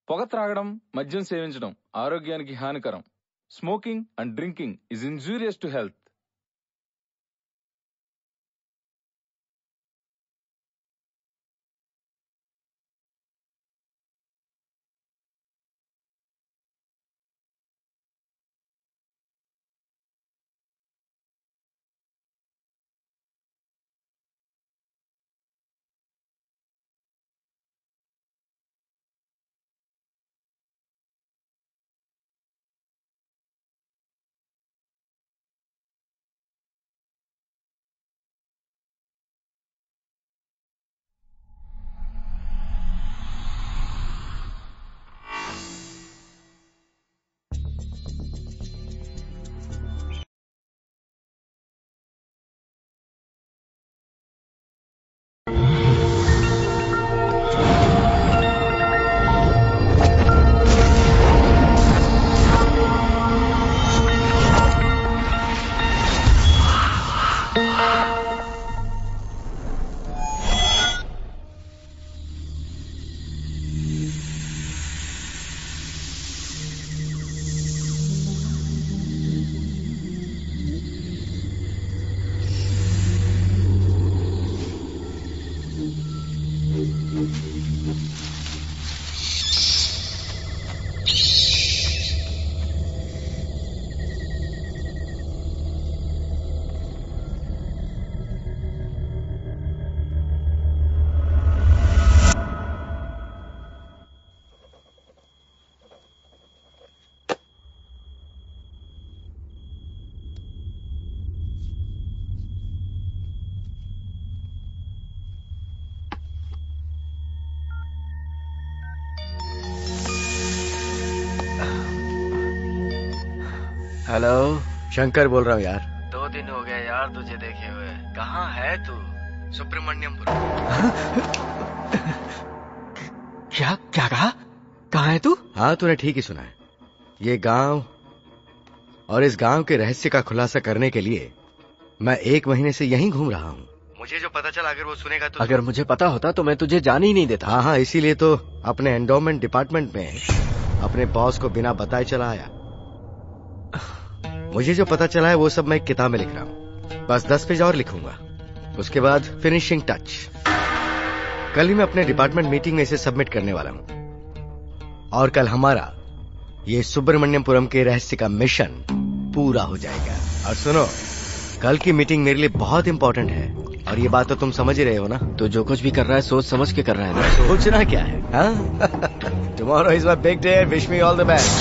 పొగ త్రాగడం, మద్యం సేవించడం ఆరోగ్యానికి హానికరం. Smoking and drinking is injurious to health. Hello, Shankar बोल रहा हूँ यार। 2 दिन हो गए यार तुझे देखे हुए। कहाँ है तू? सुब्रमण्यमपुरम। क्या क्या कहा? कहाँ है तू? हाँ, तूने ठीक ही सुना है। ये गांव और इस गांव के रहस्य का खुलासा करने के लिए मैं 1 महीने से यहीं घूम रहा हूँ। मुझे जो पता चला, अगर वो सुनेगा तो अगर मुझे पता होता तो मैं तुझे जाने ही नहीं देता। हाँ, इसीलिए तो अपने एंडोमेंट डिपार्टमेंट में अपने बॉस को बिना बताए चला आया। मुझे जो पता चला है वो सब मैं एक किताब में लिख रहा हूँ। बस 10 पेज और लिखूंगा, उसके बाद फिनिशिंग टच। कल ही मैं अपने डिपार्टमेंट मीटिंग में इसे सबमिट करने वाला हूँ और कल हमारा ये सुब्रमण्यमपुरम के रहस्य का मिशन पूरा हो जाएगा। और सुनो, कल की मीटिंग मेरे लिए बहुत इंपॉर्टेंट है और ये बात तो तुम समझ ही रहे हो ना। तो जो कुछ भी कर रहा है सोच समझ के कर रहा है ना। सोचना क्या है? Tomorrow is my big day, wish me all the best.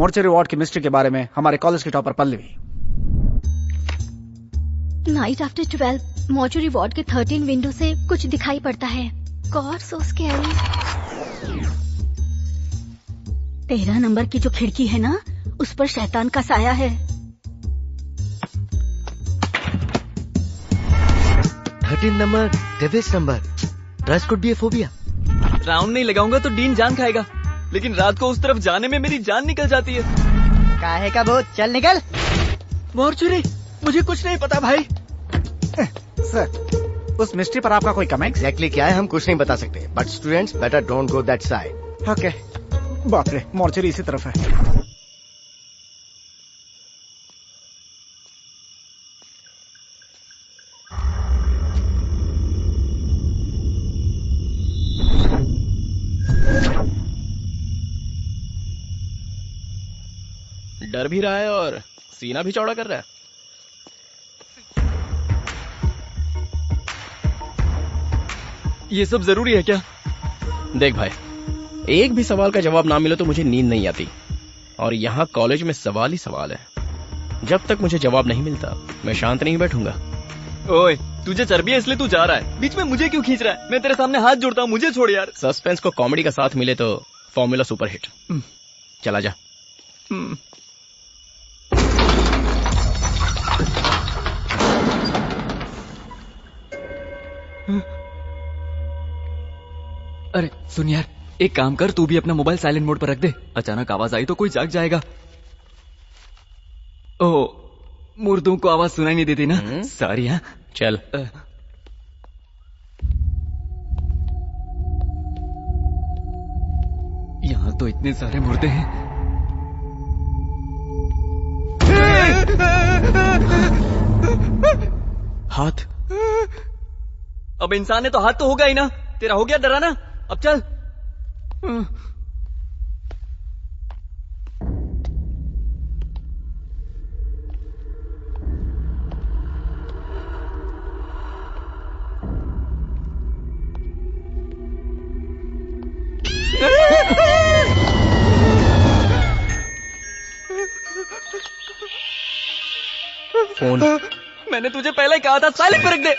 Mortuary ward की मिस्ट्री के बारे में हमारे कॉलेज की topper Pallavi. Night after 12 mortuary ward के 13 विंडो से कुछ दिखाई पड़ता है। गॉड सो स्कैरी। 13 नंबर की जो खिड़की है ना, उस पर शैतान का साया है। 13 नंबर, devil's number. Drugs could be a phobia. Round नहीं लगाऊंगा तो डीन जान खाएगा, लेकिन रात को उस तरफ जाने में मेरी जान निकल जाती है। काहे का भूत, चल निकल। मॉर्चरी, मुझे कुछ नहीं पता भाई। सर, उस मिस्ट्री पर आपका कोई कमेंट? एग्जैक्टली क्या है हम कुछ नहीं बता सकते, but students better don't go that side. Okay. बाप रे, मोर्चरी इसी तरफ है। डर भी रहा है और सीना भी चौड़ा कर रहा है। ये सब जरूरी है क्या? देख भाई, एक भी सवाल का जवाब ना मिले तो मुझे नींद नहीं आती, और यहाँ कॉलेज में सवाल ही सवाल है। जब तक मुझे जवाब नहीं मिलता मैं शांत नहीं बैठूंगा। ओए, तुझे चर्बी है इसलिए तू जा रहा है, बीच में मुझे क्यों खींच रहा है? मैं तेरे सामने हाथ जोड़ता हूँ, मुझे छोड़ यार। सस्पेंस को कॉमेडी का साथ मिले तो फॉर्मूला सुपर हिट। चला जा। अरे सुन यार, एक काम कर, तू भी अपना मोबाइल साइलेंट मोड पर रख दे। अचानक आवाज आई तो कोई जाग जाएगा। ओ, मुर्दों को आवाज सुनाई नहीं देती ना? सॉरी। हाँ चल। यहाँ तो इतने सारे मुर्दे हैं। हाथ। अब इंसान है तो हाथ तो होगा ही ना। तेरा हो गया डराना, अब चल। फोन। मैंने तुझे पहले ही कहा था साइलेंट पे रख दे।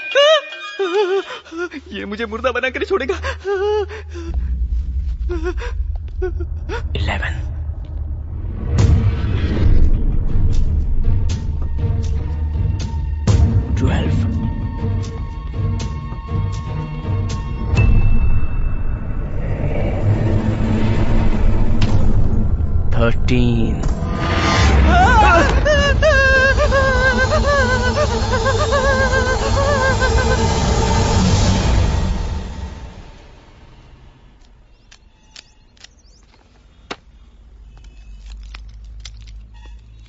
ये मुझे मुर्दा बना कर छोड़ेगा। 11 12 13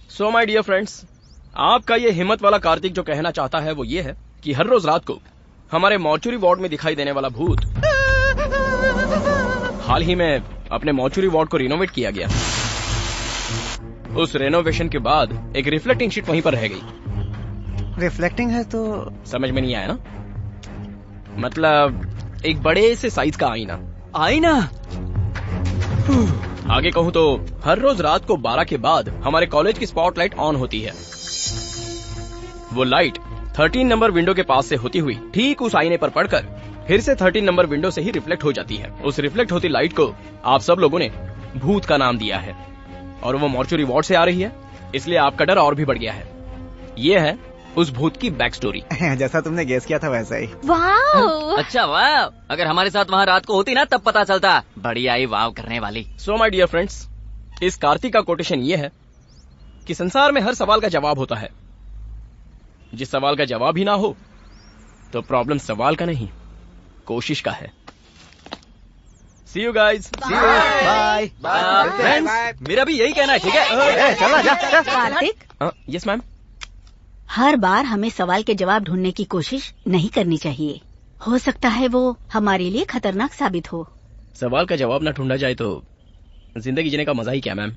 सो माय डियर फ्रेंड्स, आपका ये हिम्मत वाला कार्तिक जो कहना चाहता है वो ये है कि हर रोज रात को हमारे मॉर्चुरी वार्ड में दिखाई देने वाला भूत हाल ही में अपने मॉर्चुरी वार्ड को रिनोवेट किया गया। उस रेनोवेशन के बाद एक रिफ्लेक्टिंग शीट वहीं पर रह गई। रिफ्लेक्टिंग है तो समझ में नहीं आया ना? मतलब एक बड़े से साइज का आईना। आईना? आगे कहूं तो हर रोज रात को 12 के बाद हमारे कॉलेज की स्पॉटलाइट ऑन होती है। वो लाइट 13 नंबर विंडो के पास से होती हुई ठीक उस आईने पर पड़कर फिर से 13 नंबर विंडो से ही रिफ्लेक्ट हो जाती है। उस रिफ्लेक्ट होती लाइट को आप सब लोगों ने भूत का नाम दिया है, और वो मॉर्चुरी वार्ड से आ रही है, इसलिए आपका डर और भी बढ़ गया है। ये है उस भूत की बैक स्टोरी। जैसा तुमने गेस किया था वैसा ही। वाह। अच्छा वाह, अगर हमारे साथ वहाँ रात को होती ना तब पता चलता। बड़ी आई वाव करने वाली। सो माय डियर फ्रेंड्स, इस कार्तिक का कोटेशन ये है कि संसार में हर सवाल का जवाब होता है। जिस सवाल का जवाब ही ना हो तो प्रॉब्लम सवाल का नहीं, कोशिश का है। See you guys. Bye friends, मेरा भी यही कहना है, ठीक है? चला जा। Kartik, yes ma'am. हर बार हमें सवाल के जवाब ढूंढने की कोशिश नहीं करनी चाहिए। हो सकता है वो हमारे लिए खतरनाक साबित हो। सवाल का जवाब ना ढूंढा जाए तो जिंदगी जीने का मजा ही क्या मैम।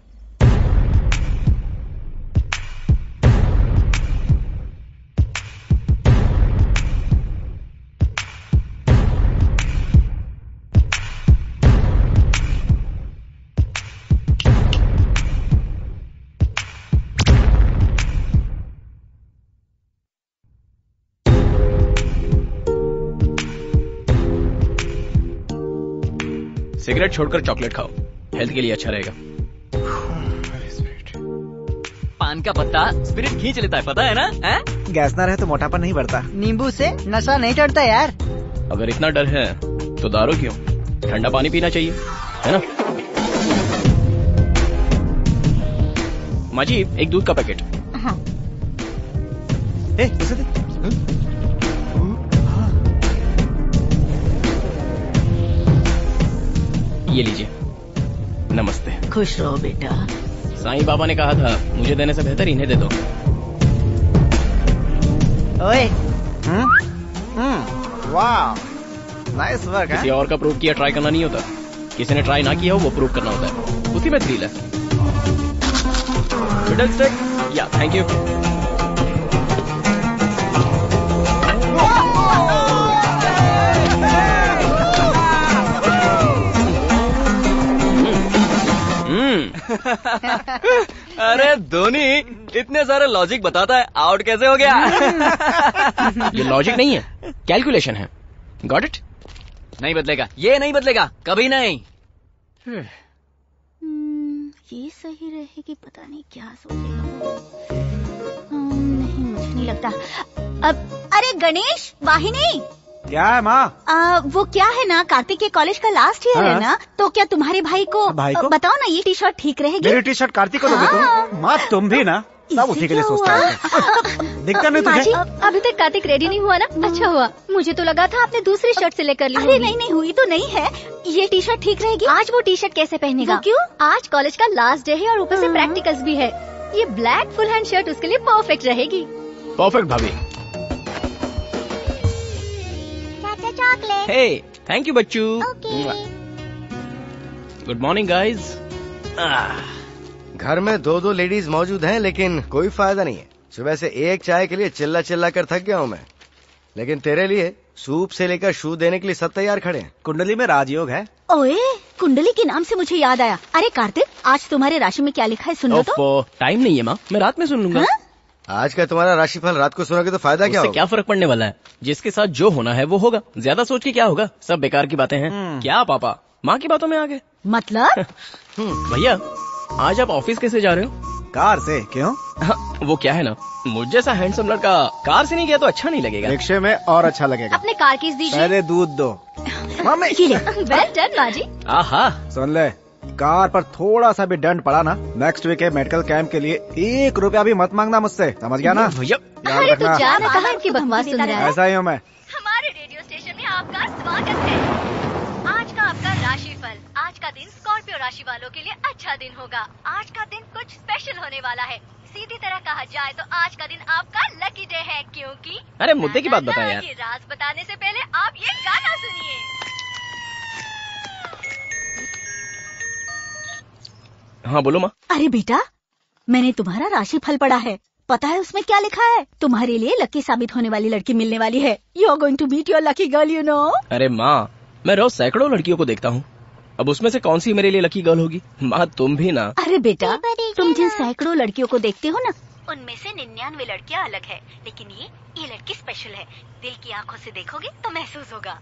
सिगरेट छोड़कर चॉकलेट खाओ, हेल्थ के लिए अच्छा रहेगा। पान का पत्ता स्पिरिट खींच लेता है, पता है ना? है? गैस ना रहे तो मोटापन नहीं बढ़ता। नींबू से नशा नहीं चढ़ता यार। अगर इतना डर है तो दारू क्यों? ठंडा पानी पीना चाहिए, है ना? माँ जी, एक दूध का पैकेट। उसे दे। ये लीजिए। नमस्ते। खुश रहो बेटा। साईं बाबा ने कहा था मुझे देने से बेहतर इन्हें दे दो। ओए वाह, नाइस वर्क। किसी और का प्रूव किया ट्राई करना नहीं होता, किसी ने ट्राई ना किया हो वो प्रूव करना होता है, उसी में थ्रिल है। मिडल स्टेक, या थैंक यू। अरे धोनी इतने सारे लॉजिक बताता है, आउट कैसे हो गया? ये लॉजिक नहीं है, कैलकुलेशन है। Got it? नहीं बदलेगा, ये नहीं बदलेगा, कभी नहीं। ये सही रहेगी, पता नहीं क्या सोचेगा। नहीं, मुझे नहीं लगता। अब अरे गणेश, वाहिनी, क्या है माँ? वो क्या है ना, कार्तिक के कॉलेज का लास्ट ईयर है ना, तो क्या तुम्हारे भाई को बताओ ना, ये टी शर्ट ठीक रहेगी? मेरी टी शर्ट कार्तिक को दोगे तुम? माँ तुम भी ना सब उसी के लिए सोचता है। दिखता नहीं तुझे? अभी तक कार्तिक रेडी नहीं हुआ ना? अच्छा हुआ, मुझे तो लगा था आपने दूसरी शर्ट सिलेक्ट कर ली। अरे नहीं हुई तो नहीं है, ये टी शर्ट ठीक रहेगी। आज वो टी शर्ट कैसे पहनेगा? वो क्यों? आज कॉलेज का लास्ट डे है और ऊपर से प्रैक्टिकल्स भी है। ये ब्लैक फुल हैंड शर्ट उसके लिए परफेक्ट रहेगी। परफेक्ट भाभी। चॉकलेट। हे, थैंक यू बच्चू। Good morning guys. घर में 2 लेडीज मौजूद हैं, लेकिन कोई फायदा नहीं है। सुबह से एक चाय के लिए चिल्ला चिल्ला कर थक गया हूँ मैं, लेकिन तेरे लिए सूप से लेकर शू देने के लिए सब तैयार खड़े हैं। कुंडली में राजयोग है। ओए, कुंडली के नाम से मुझे याद आया। अरे कार्तिक, आज तुम्हारे राशि में क्या लिखा है, सुन लो तो। टाइम नहीं है माँ, मैं रात में सुन लूंगा। आज का तुम्हारा राशिफल रात को सुनोगे तो फायदा क्या होगा? क्या फर्क पड़ने वाला है? जिसके साथ जो होना है वो होगा, ज्यादा सोच के क्या होगा, सब बेकार की बातें हैं। क्या पापा माँ की बातों में आ गए? मतलब भैया, आज आप ऑफिस कैसे जा रहे हो? कार से। क्यों? वो क्या है ना, मुझ जैसा हैंडसम लड़का कार से नहीं गया तो अच्छा नहीं लगेगा। रिक्शे में और अच्छा लगेगा। अपने कार कीज दीजिए। पहले दूध दो। मम्मी वेल डन माँ जी। आहा, सुन ले, कार पर थोड़ा सा भी दंड पड़ा ना, नेक्स्ट वीक के मेडिकल कैंप के लिए 1 रुपया भी मत मांगना मुझसे, समझ गया ना? भैया याद अरे तू रखना। जा ना, कहाँ इनकी बकवास सुन रहा है? ऐसा ही हूँ मैं। हमारे रेडियो स्टेशन में आपका स्वागत है। आज का आपका राशिफल। आज का दिन स्कॉर्पियो राशि वालों के लिए अच्छा दिन होगा। आज का दिन कुछ स्पेशल होने वाला है। सीधी तरह कहा जाए तो आज का दिन आपका लकी डे है, क्योंकि अरे मुद्दे की बात बताए यार। ये राज बताने से पहले आप ये गाना सुनिए। हाँ बोलो माँ। अरे बेटा, मैंने तुम्हारा राशिफल पढ़ा है, पता है उसमें क्या लिखा है? तुम्हारे लिए लकी साबित होने वाली लड़की मिलने वाली है। You are going to meet your lucky girl, you know. अरे माँ, मैं रोज सैकड़ों लड़कियों को देखता हूँ, अब उसमें से कौन सी मेरे लिए लकी गर्ल होगी? माँ तुम भी ना। अरे बेटा, तुम जिन सैकड़ों लड़कियों को देखते हो ना, उनमें से 99 लड़कियाँ अलग है, लेकिन ये लड़की स्पेशल है। दिल की आंखों से देखोगे तो महसूस होगा।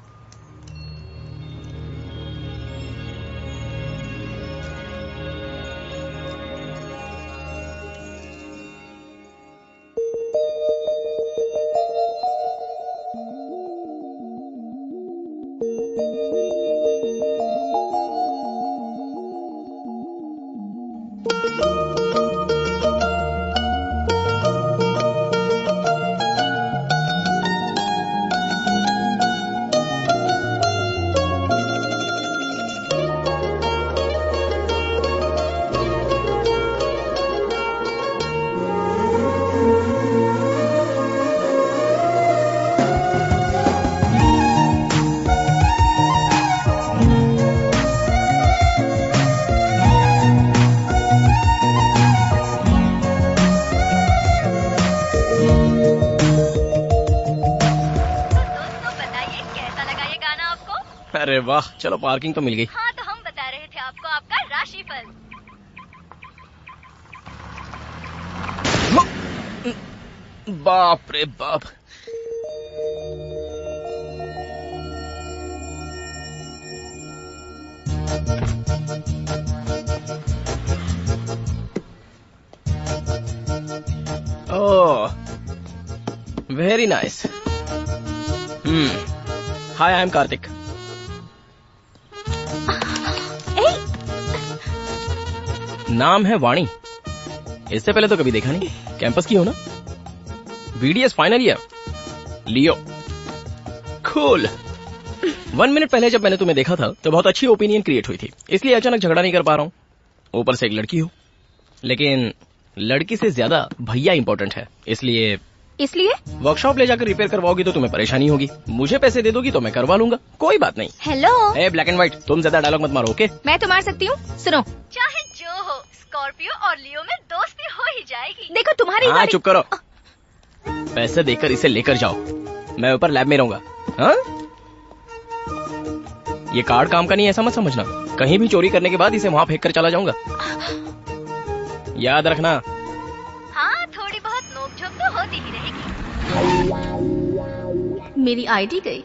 अरे वाह, चलो पार्किंग तो मिल गई। हाँ, तो हम बता रहे थे आपको आपका राशिफल। बाप रे बाप। Oh, very nice. Hi, I am Kartik. नाम है वाणी। इससे पहले तो कभी देखा नहीं। कैंपस की हो ना? BDS final year. Leo. Cool. 1 minute पहले जब मैंने तुम्हें देखा था तो बहुत अच्छी ओपिनियन क्रिएट हुई थी, इसलिए अचानक झगड़ा नहीं कर पा रहा हूँ। ऊपर से एक लड़की हो, लेकिन लड़की से ज्यादा भैया इंपॉर्टेंट है। इसलिए वर्कशॉप ले जाकर रिपेयर करवाओगी तो तुम्हें परेशानी होगी। मुझे पैसे दे दोगी तो मैं करवा लूंगा, कोई बात नहीं। Hello. A black and white, तुम ज्यादा डायलॉग मत मारो, ओके? मैं तो मार सकती हूँ। सुनो, चाहे जो हो, स्कॉर्पियो और लियो में दोस्ती हो ही जाएगी। देखो तुम्हारी हाँ, चुप करो। पैसे देकर इसे लेकर जाओ, मैं ऊपर लैब में रहूंगा। हाँ? ये कार्ड काम का नहीं, ऐसा मत समझना। कहीं भी चोरी करने के बाद इसे वहाँ फेंक कर चला जाऊंगा, याद रखना। हाँ, थोड़ी बहुत नोकझोंक तो होती ही रहेगी। मेरी आईडी गई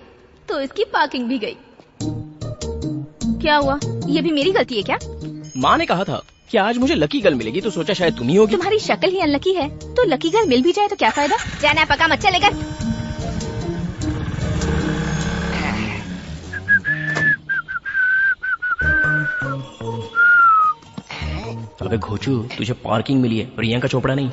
तो इसकी पार्किंग भी गई। क्या हुआ? ये भी मेरी गलती है क्या? माँ ने कहा था कि आज मुझे लकी गर्ल मिलेगी, तो सोचा शायद तुम ही होगी। तुम्हारी शक्ल ही अनलकी है, तो लकी गर्ल मिल भी जाए तो क्या फायदा? जाना पका मत चलेगा। अबे घोचू, तुझे पार्किंग मिली है, प्रियंका चोपड़ा नहीं।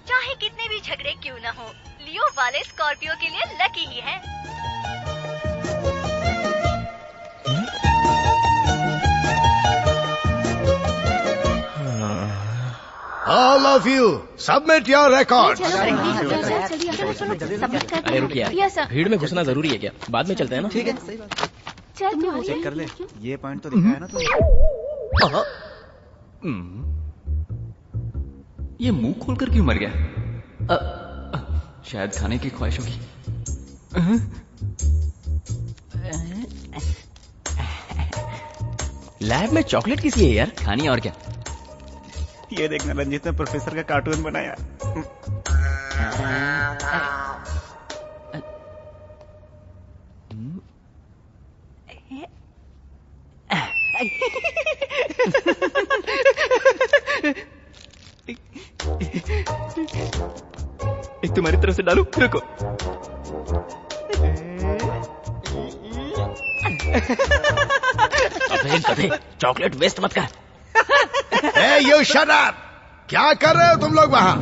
चाहे कितने भी झगड़े क्यों न हो, लियो वाले स्कॉर्पियो के लिए लकी ही है। All of you, submit your records. अरे रुकिए, भीड़ में घुसना जरूरी है क्या? बाद में चलते हैं ना। ठीक है, चल चेक कर ले, ये पॉइंट तो दिखाया ना तुमने। ये मुंह खोलकर क्यों मर गया? शायद खाने की ख्वाहिश होगी। लैब में चॉकलेट किसी है यार? खानी और क्या? ये देखना, रंजीत ने प्रोफेसर का कार्टून बनाया। एक तुम्हारी तरफ से डालू, रुको। अबे चॉकलेट वेस्ट मत कर। Hey, you shut up! क्या कर रहे हो तुम लोग वहाँ?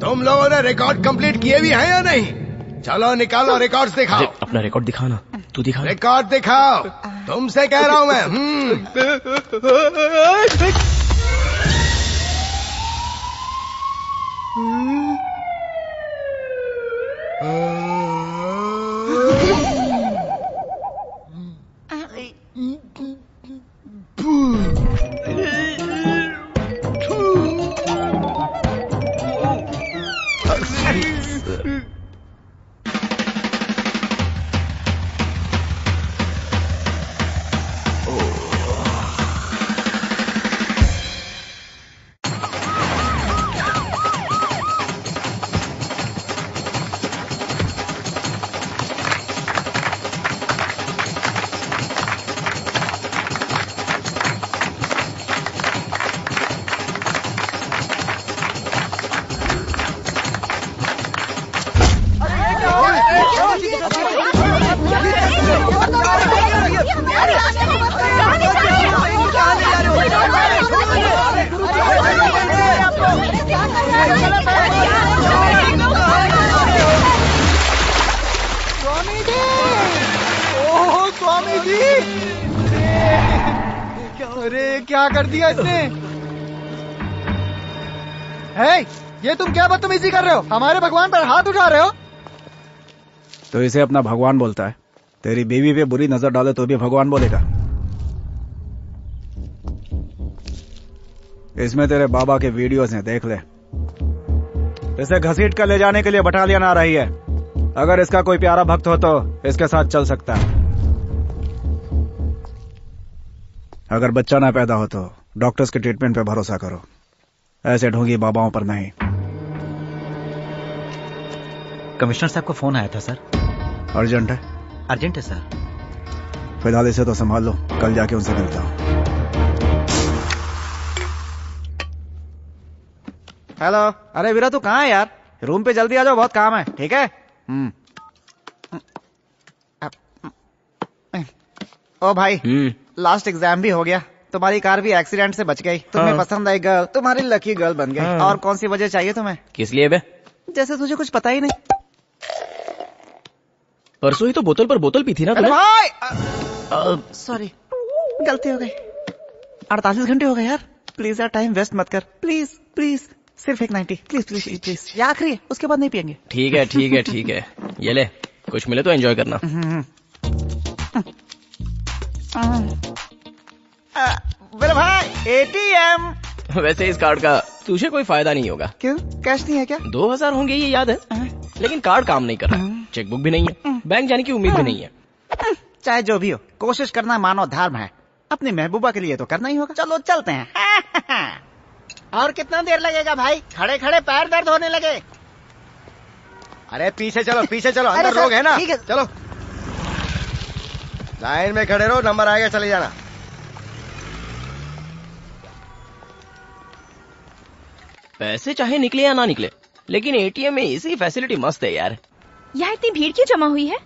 तुम लोगों ने रिकॉर्ड कंप्लीट किए भी हैं या नहीं? चलो निकालो रिकॉर्ड्स दिखाओ। अपना रिकॉर्ड दिखाना, तू दिखा। रिकॉर्ड दिखाओ, तुमसे कह रहा हूँ मैं। स्वामी जी, अरे क्या कर दिया इसने? है, ये तुम क्या बदतमीजी कर रहे हो? हमारे भगवान पर हाथ उठा रहे हो? तो इसे अपना भगवान बोलता है। तेरी बीवी पे बुरी नजर डाले तो भी भगवान बोलेगा। इसमें तेरे बाबा के वीडियोस हैं, देख ले। इसे घसीट कर ले जाने के लिए बटालियन आ रही है। अगर इसका कोई प्यारा भक्त हो तो इसके साथ चल सकता है। अगर बच्चा ना पैदा हो तो डॉक्टर्स के ट्रीटमेंट पे भरोसा करो, ऐसे ढोंगी बाबाओं पर नहीं। कमिश्नर साहब को फोन आया था सर। अर्जेंट है? अर्जेंट है सर। फिलहाल इसे तो संभाल लो, कल जाके उनसे मिलता हूँ। हेलो। अरे वीरा तू कहाँ है यार? रूम पे जल्दी आ जाओ, बहुत काम है। ठीक है? ओ भाई, लास्ट एग्जाम भी हो गया, तुम्हारी कार भी एक्सीडेंट से बच गई, तुम्हें पसंद आई गर्ल, तुम्हारी लकी गर्ल बन गई। और कौन सी वजह चाहिए तुम्हें? किस लिए बे? जैसे तुझे कुछ पता ही नहीं। परसों ही तो बोतल पर बोतल पी थी ना तूने? भाई सॉरी, गलती हो गई। 48 घंटे हो गए यार। प्लीज यार टाइम वेस्ट मत कर, प्लीज प्लीज। सिर्फ एक 90, प्लीज प्लीज प्लीज। ये आखिरी है, उसके बाद नहीं पियेंगे। ठीक है ठीक है ठीक है, ये ले, कुछ मिले तो एंजॉय करना। मेरे भाई ATM। वैसे इस कार्ड का तुझे कोई फायदा नहीं होगा। क्यों? कैश नहीं है क्या? 2000 होंगे ये याद है, लेकिन कार्ड काम नहीं कर रहा, चेकबुक भी नहीं है, बैंक जाने की उम्मीद भी नहीं है। चाहे जो भी हो, कोशिश करना मानव धर्म है। अपनी महबूबा के लिए तो करना ही होगा। चलो चलते हैं। और कितना देर लगेगा भाई? खड़े खड़े पैर दर्द होने लगे। अरे पीछे चलो, पीछे चलो, अंदर लोग है ना। चलो लाइन में खड़े रहो, नंबर आएगा चले जाना। पैसे चाहे निकले या ना निकले, लेकिन ATM में इसी फैसिलिटी मस्त है यार। यहाँ इतनी भीड़ क्यों जमा हुई है?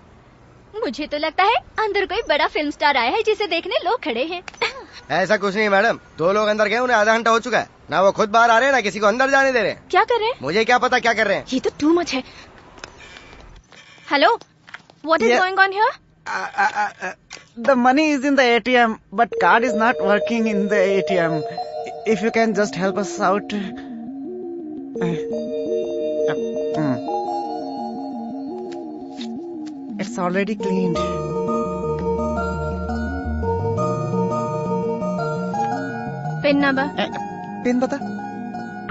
मुझे तो लगता है अंदर कोई बड़ा फिल्म स्टार आया है जिसे देखने लोग खड़े हैं। ऐसा कुछ नहीं मैडम, 2 लोग अंदर गए, उन्हें आधा घंटा हो चुका है। ना वो खुद बाहर आ रहे हैं, ना किसी को अंदर जाने दे रहे हैं। क्या कर रहे हैं? मुझे क्या पता क्या कर रहे हैं। ये तो टू मच है। Hello, what is going on here? The money is in the ATM, but card is not working in the ATM. If you can just help us out. It's already cleaned. Pin number? Pin बता।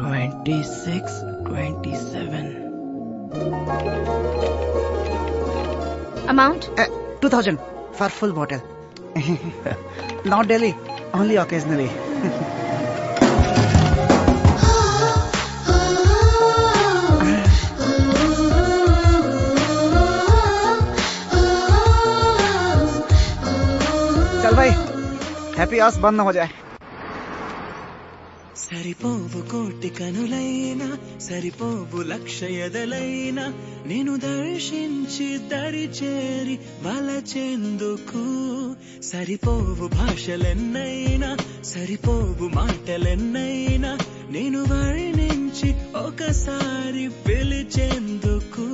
2627। Amount? 2000 for full bottle. Not daily, only occasionally. चल भाई, happy hours बंद ना हो जाए। సరిపోవు కోటి కనులైనా సరిపోవు లక్షయదలైనా నేను దర్శించి దరి చేరి వలచెందుకు సరిపోవు భాషలెన్నైనా సరిపోవు మాటలెన్నైనా నేను వర్ణించి ఒకసారి పిలిచెందుకు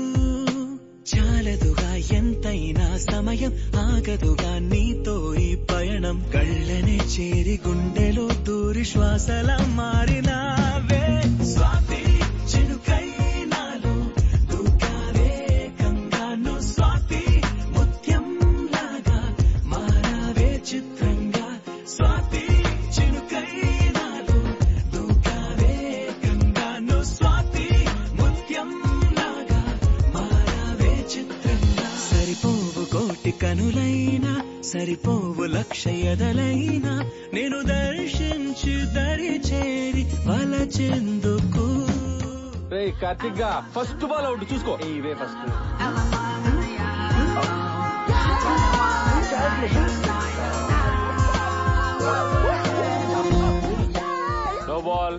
చాలదుగా ఎంతైనా సమయం ఆగదుగా నీతో ఈ పయనం కళ్ళనే చేరి గుండెలో దూరి శ్వాసలా మారినావే స్వాతి చినుకై నాలో దూకావే గంగాను స్వాతి ముత్యం లాగా మారావే చిత్రంగా స్వాతి చినుకై నాలో దూకావే గంగాను స్వాతి ముత్యం లాగా మారావే చిత్రంగా సరిపోవు కోటి కనులైనా సరిపోవు లక్షయదలైనా నేను దర్శించి దరి చేరి వలచెందుకు. కార్తిక్ గా ఫస్ట్ బాల్ అవుట్ చూసుకో. ఇవే ఫస్ట్ నో బాల్.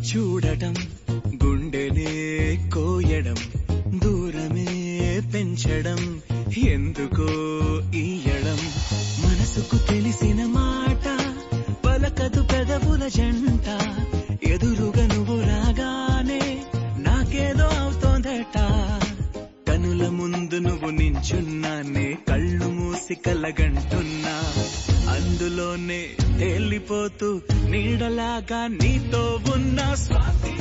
చూడటం గుండెనే కోయడం దూరమే పెంచడం ఎందుకో ఈయడం మనసుకు తెలిసిన మాట పలకదు పెదవుల జంట ఎదురుగా నువ్వు రాగానే నాకేదో అవుతోందట కనుల ముందు నువ్వు నించున్నానే కళ్ళు మూసి కలగంటున్నా అందులోనే తేలిపోతూ నీడలాగా నీతో ఉన్న స్వాతి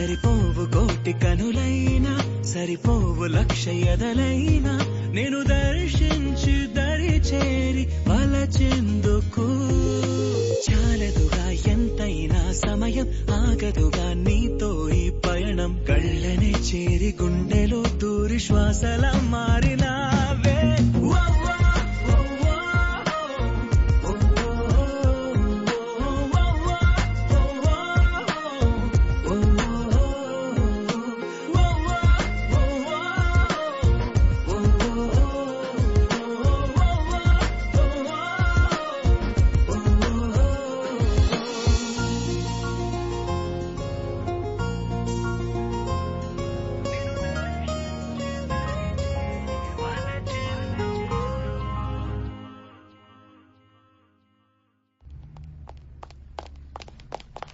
సరిపోవు కోటి కనులైనా సరిపోవు లక్ష ఎదలైనా నేను దర్శించి దరి చేరి వలచెందుకు చాలదుగా ఎంతైనా సమయం ఆగదుగా నీతో ఈ పయనం కళ్ళనే చేరి గుండెలో తూరి శ్వాసల మారినావే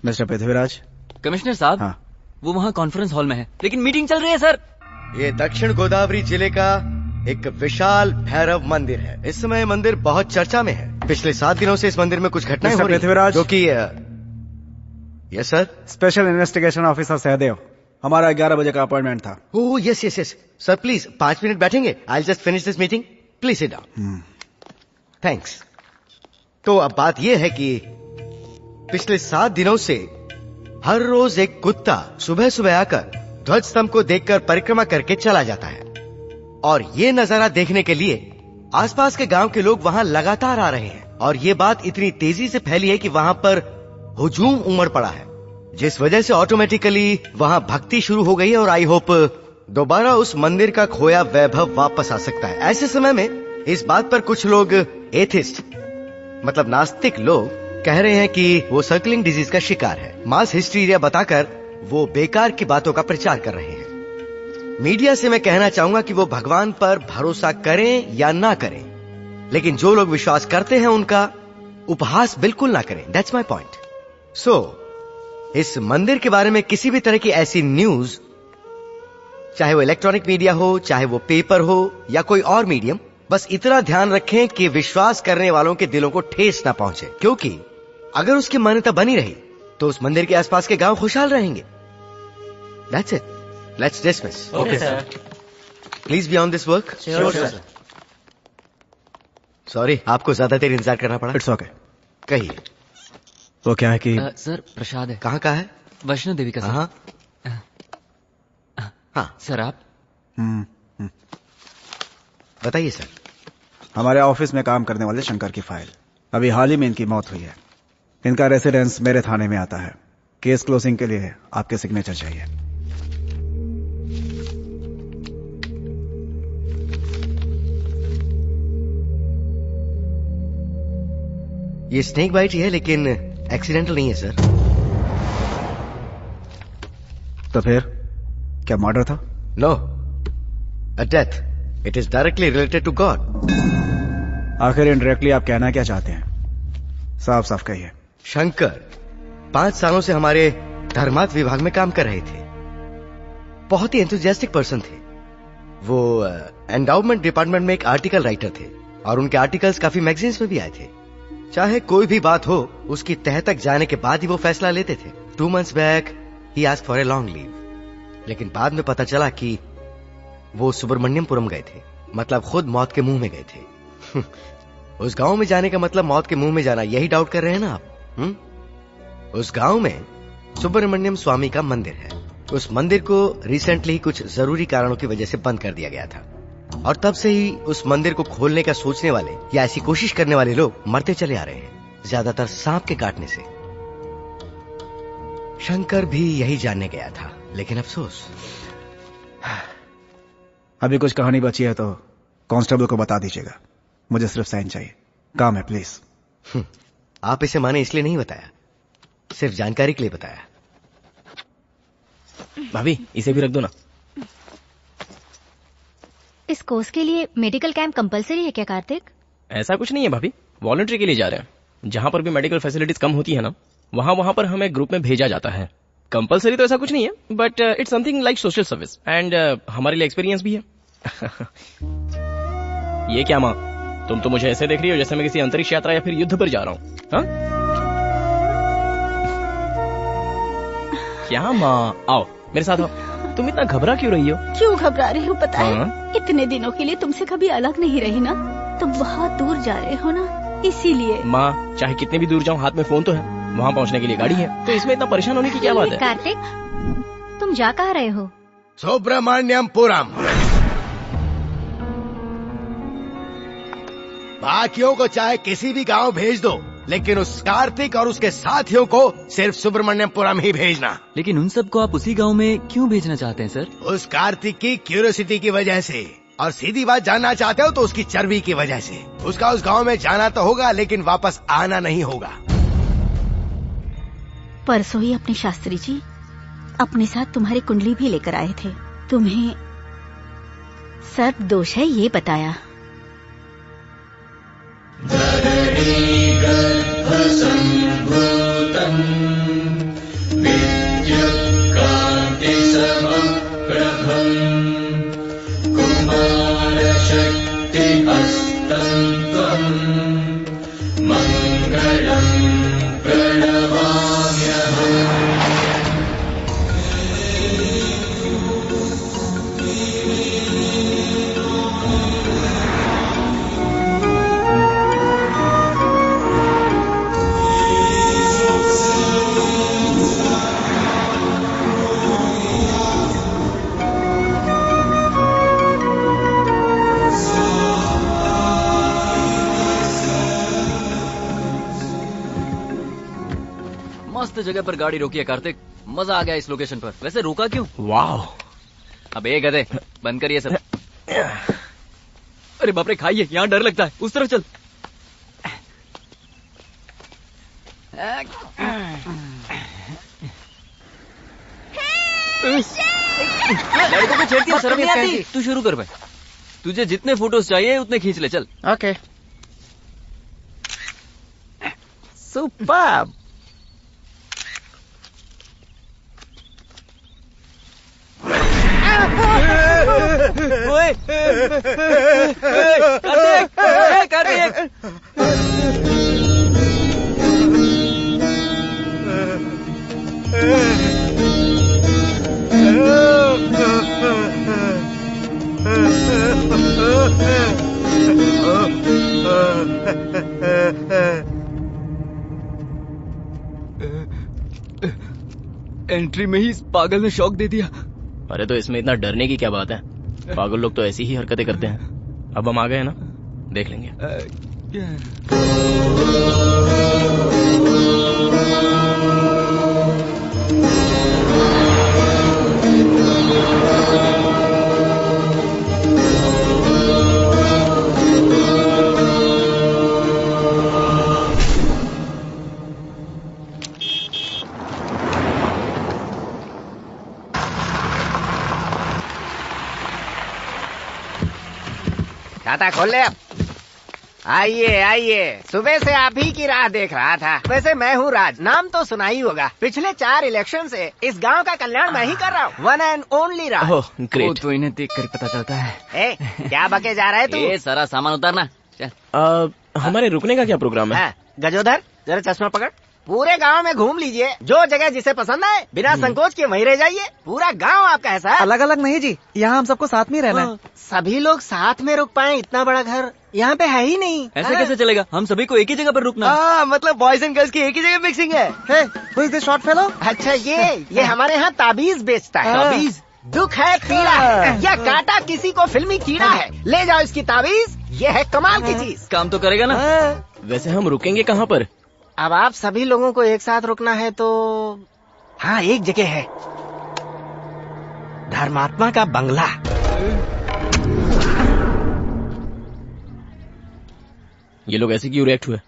मिस्टर पृथ्वीराज। कमिश्नर साहब, हाँ। वो वहाँ कॉन्फ्रेंस हॉल में है, लेकिन मीटिंग चल रही है सर। ये दक्षिण गोदावरी जिले का एक विशाल भैरव मंदिर है। इस समय मंदिर बहुत चर्चा में है। पिछले 7 दिनों से इस मंदिर में कुछ घटनाएं हो रही हैं, पृथ्वीराज। जो कि yes sir. Special investigation officer Sahdev, हमारा 11 बजे का अपॉइंटमेंट था। Oh yes yes yes sir, please 5 minute बैठेंगे? I just finish this meeting, please sit down. Thanks. तो अब बात यह है कि पिछले 7 दिनों से हर रोज एक कुत्ता सुबह सुबह आकर ध्वज स्तंभ को देखकर परिक्रमा करके चला जाता है, और ये नजारा देखने के लिए आसपास के गांव के लोग वहां लगातार आ रहे हैं। और ये बात इतनी तेजी से फैली है कि वहां पर हुजूम उमड़ पड़ा है, जिस वजह से ऑटोमेटिकली वहां भक्ति शुरू हो गई है। और आई होप दोबारा उस मंदिर का खोया वैभव वापस आ सकता है। ऐसे समय में इस बात पर कुछ लोग एथिस्ट मतलब नास्तिक लोग कह रहे हैं कि वो सर्कलिंग डिजीज का शिकार है। मास हिस्टीरिया बताकर वो बेकार की बातों का प्रचार कर रहे हैं। मीडिया से मैं कहना चाहूंगा कि वो भगवान पर भरोसा करें या ना करें, लेकिन जो लोग विश्वास करते हैं उनका उपहास बिल्कुल ना करें। That's my point. सो इस मंदिर के बारे में किसी भी तरह की ऐसी न्यूज, चाहे वो इलेक्ट्रॉनिक मीडिया हो, चाहे वो पेपर हो या कोई और मीडियम, बस इतना ध्यान रखें कि विश्वास करने वालों के दिलों को ठेस ना पहुंचे, क्योंकि अगर उसकी मान्यता बनी रही तो उस मंदिर के आसपास के गांव खुशहाल रहेंगे। That's it. Let's dismiss. Okay, sir. Please be on this work. Sure, sir. Sorry, आपको ज्यादा देर इंतजार करना पड़ा। It's okay. कहिए। वो क्या है कि सर प्रसाद है। कहाँ का है? वैष्णो देवी का। हाँ हाँ सर आप बताइए सर। हमारे ऑफिस में काम करने वाले शंकर की फाइल, अभी हाल ही में इनकी मौत हुई है। इनका रेसिडेंस मेरे थाने में आता है। केस क्लोजिंग के लिए आपके सिग्नेचर चाहिए। ये स्नेक बाइट ही है, लेकिन एक्सीडेंटल नहीं है सर। तो फिर क्या मर्डर था? No, a death. It is directly related to God. आखिर इनडायरेक्टली आप कहना क्या चाहते हैं? साफ साफ कहिए। शंकर 5 सालों से हमारे धर्मार्थ विभाग में काम कर रहे थे। बहुत ही एंथुजियास्टिक पर्सन थे वो। एंडाउमेंट डिपार्टमेंट में एक आर्टिकल राइटर थे, और उनके आर्टिकल्स काफी मैगजीन्स में भी आए थे। चाहे कोई भी बात हो, उसकी तह तक जाने के बाद ही वो फैसला लेते थे। 2 months back he asked for a long leave, लेकिन बाद में पता चला कि वो सुब्रमण्यमपुरम गए थे, मतलब खुद मौत के मुंह में गए थे। उस गांव में जाने का मतलब मौत के मुंह में जाना, यही डाउट कर रहे हैं ना आप? उस गांव में सुब्रमण्यम स्वामी का मंदिर है। उस मंदिर को रिसेंटली ही कुछ जरूरी कारणों की वजह से बंद कर दिया गया था, और तब से ही उस मंदिर को खोलने का सोचने वाले या ऐसी कोशिश करने वाले लोग मरते चले आ रहे हैं, ज्यादातर सांप के काटने से। शंकर भी यही जानने गया था, लेकिन अफसोस। अभी कुछ कहानी बची है तो कांस्टेबल को बता दीजिएगा। मुझे सिर्फ साइन चाहिए, काम है प्लीज। आप इसे माने इसलिए नहीं बताया, सिर्फ जानकारी के लिए बताया। भाभी इसे भी रख दो ना। इस कोर्स के लिए मेडिकल कैंप कंपलसरी है क्या कार्तिक? ऐसा कुछ नहीं है भाभी, वॉलंटरी के लिए जा रहे हैं। जहां पर भी मेडिकल फैसिलिटीज कम होती है ना, वहां पर हमें ग्रुप में भेजा जाता है। कंपलसरी तो ऐसा कुछ नहीं है, but it's something like social service, and हमारे लिए एक्सपीरियंस भी है। ये क्या माँ, तुम तो मुझे ऐसे देख रही हो जैसे मैं किसी अंतरिक्ष यात्रा या फिर युद्ध पर जा रहा हूँ। हाँ? क्या माँ, आओ मेरे साथ आओ। तुम इतना घबरा क्यों रही हो? क्यों घबरा रही हूँ पता है? हाँ? इतने दिनों के लिए तुमसे कभी अलग नहीं रही ना, तुम बहुत दूर जा रहे हो ना, इसीलिए। माँ, चाहे कितने भी दूर जाऊँ, हाथ में फोन तो है, वहाँ पहुँचने के लिए गाड़ी है, तो इसमें इतना परेशान होने की क्या बात है? कार्तिक, तुम जा कहाँ रहे हो? सुब्रमण्यमपुरम। बाकियों को चाहे किसी भी गांव भेज दो, लेकिन उस कार्तिक और उसके साथियों को सिर्फ सुब्रमण्यमपुरम ही भेजना। लेकिन उन सबको आप उसी गांव में क्यों भेजना चाहते हैं सर? उस कार्तिक की क्यूरियोसिटी की वजह से, और सीधी बात जानना चाहते हो तो उसकी चर्बी की वजह से। उसका उस गांव में जाना तो होगा, लेकिन वापस आना नहीं होगा। परसों ही अपने शास्त्री जी अपने साथ तुम्हारी कुंडली भी लेकर आए थे। तुम्हें सर्प दोष है ये बताया। मस्त जगह पर गाड़ी रोकी है कार्तिक, मजा आ गया इस लोकेशन पर। वैसे रोका क्यों? वाह। अब एक गधे, बंद करिए सब। अरे बाप रे, खाइए, यहाँ डर लगता है, उस तरफ चल। लड़कों को छेड़ती है, शर्म नहीं आती? तू शुरू कर भाई, तुझे जितने फोटोज चाहिए उतने खींच ले, चल। ओके। सुपर्ब। ओए, कार्तिक, कार्तिक। एंट्री में ही इस पागल ने शॉक दे दिया। अरे तो इसमें इतना डरने की क्या बात है? पागल लोग तो ऐसी ही हरकतें करते हैं। अब हम आ गए ना, देख लेंगे। खाता खोल ले अब। आइए आइए, सुबह से आप ही की राह देख रहा था। वैसे मैं हूँ राज, नाम तो सुना ही होगा। पिछले 4 इलेक्शन से इस गांव का कल्याण मैं ही कर रहा हूँ। One and only Raj. Oh great. तो इन्हें देख कर पता चलता है। क्या बके जा रहा है तू? ये सारा सामान उतारना। चल। हमारे रुकने का क्या प्रोग्राम है? गजोधर, जरा चश्मा पकड़। पूरे गांव में घूम लीजिए, जो जगह जिसे पसंद आए बिना संकोच के वहीं रह जाइए। पूरा गांव आपका है सर। अलग अलग नहीं जी, यहाँ हम सबको साथ में रहना है। सभी लोग साथ में रुक पाए, इतना बड़ा घर यहाँ पे है ही नहीं। ऐसे कैसे चलेगा? हम सभी को एक ही जगह पर रुकना। मतलब बॉयज एंड गर्ल्स की एक ही जगह मिक्सिंग है। Who is this short fellow? अच्छा ये हमारे यहाँ ताबीज बेचता है। ताबीज? दुख है, पीड़ा है, या काटा किसी को फिल्मी कीड़ा है, ले जाओ इसकी ताबीज। ये है कमाल की चीज। काम तो करेगा ना? वैसे हम रुकेंगे कहाँ पर? अब आप सभी लोगों को एक साथ रुकना है तो हाँ, एक जगह है, धर्मात्मा का बंगला। ये लोग ऐसे क्यों रिएक्ट हुए?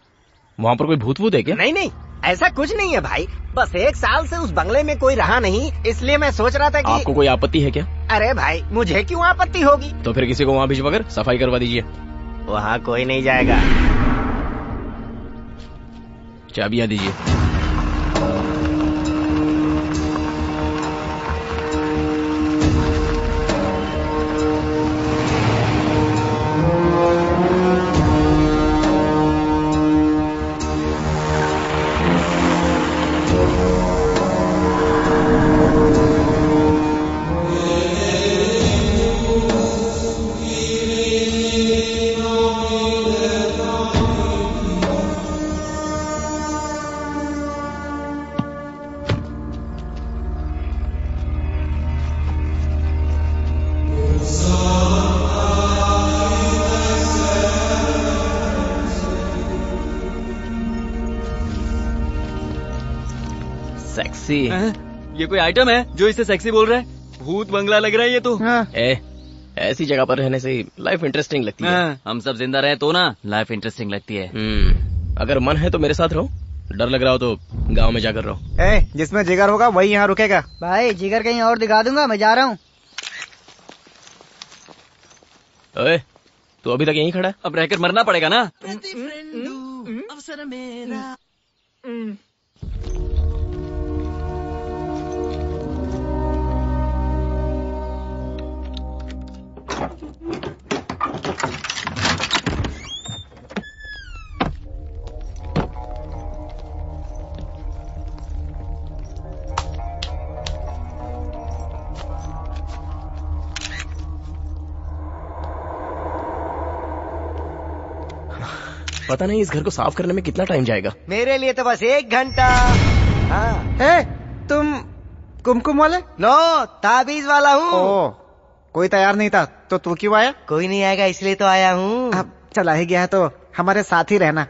वहाँ पर कोई भूत वूत है क्या? नहीं नहीं, ऐसा कुछ नहीं है भाई। बस 1 साल से उस बंगले में कोई रहा नहीं, इसलिए मैं सोच रहा था कि आपको कोई आपत्ति है क्या? अरे भाई, मुझे क्यों आपत्ति होगी? तो फिर किसी को वहाँ भिजवाकर सफाई करवा दीजिए। वहाँ कोई नहीं जाएगा। चाबियाँ दीजिए। सेक्सी। ये कोई आइटम है जो इसे सेक्सी बोल रहा है? भूत बंगला लग रहा है ये तो। ऐसी जगह पर रहने से लाइफ इंटरेस्टिंग लगती है। हम सब जिंदा रहे तो ना लाइफ इंटरेस्टिंग लगती है। अगर मन है तो मेरे साथ रहो, डर लग रहा हो तो गांव में जाकर रहो। जिसमें जिगर होगा वही यहाँ रुकेगा। भाई जिगर कहीं और दिखा दूंगा, मैं जा रहा हूँ। ओए, तू अभी तक यहीं खड़ा है? अब रहकर मरना पड़ेगा ना। अवसर मेरा। पता नहीं इस घर को साफ करने में कितना टाइम जाएगा। मेरे लिए तो बस 1 घंटा। हाँ। तुम कुमकुम वाले? नो, ताबीज वाला हूँ। कोई तैयार नहीं था तो तू क्यों आया? कोई नहीं आएगा इसलिए तो आया हूँ। अब चला ही गया है तो हमारे साथ ही रहना।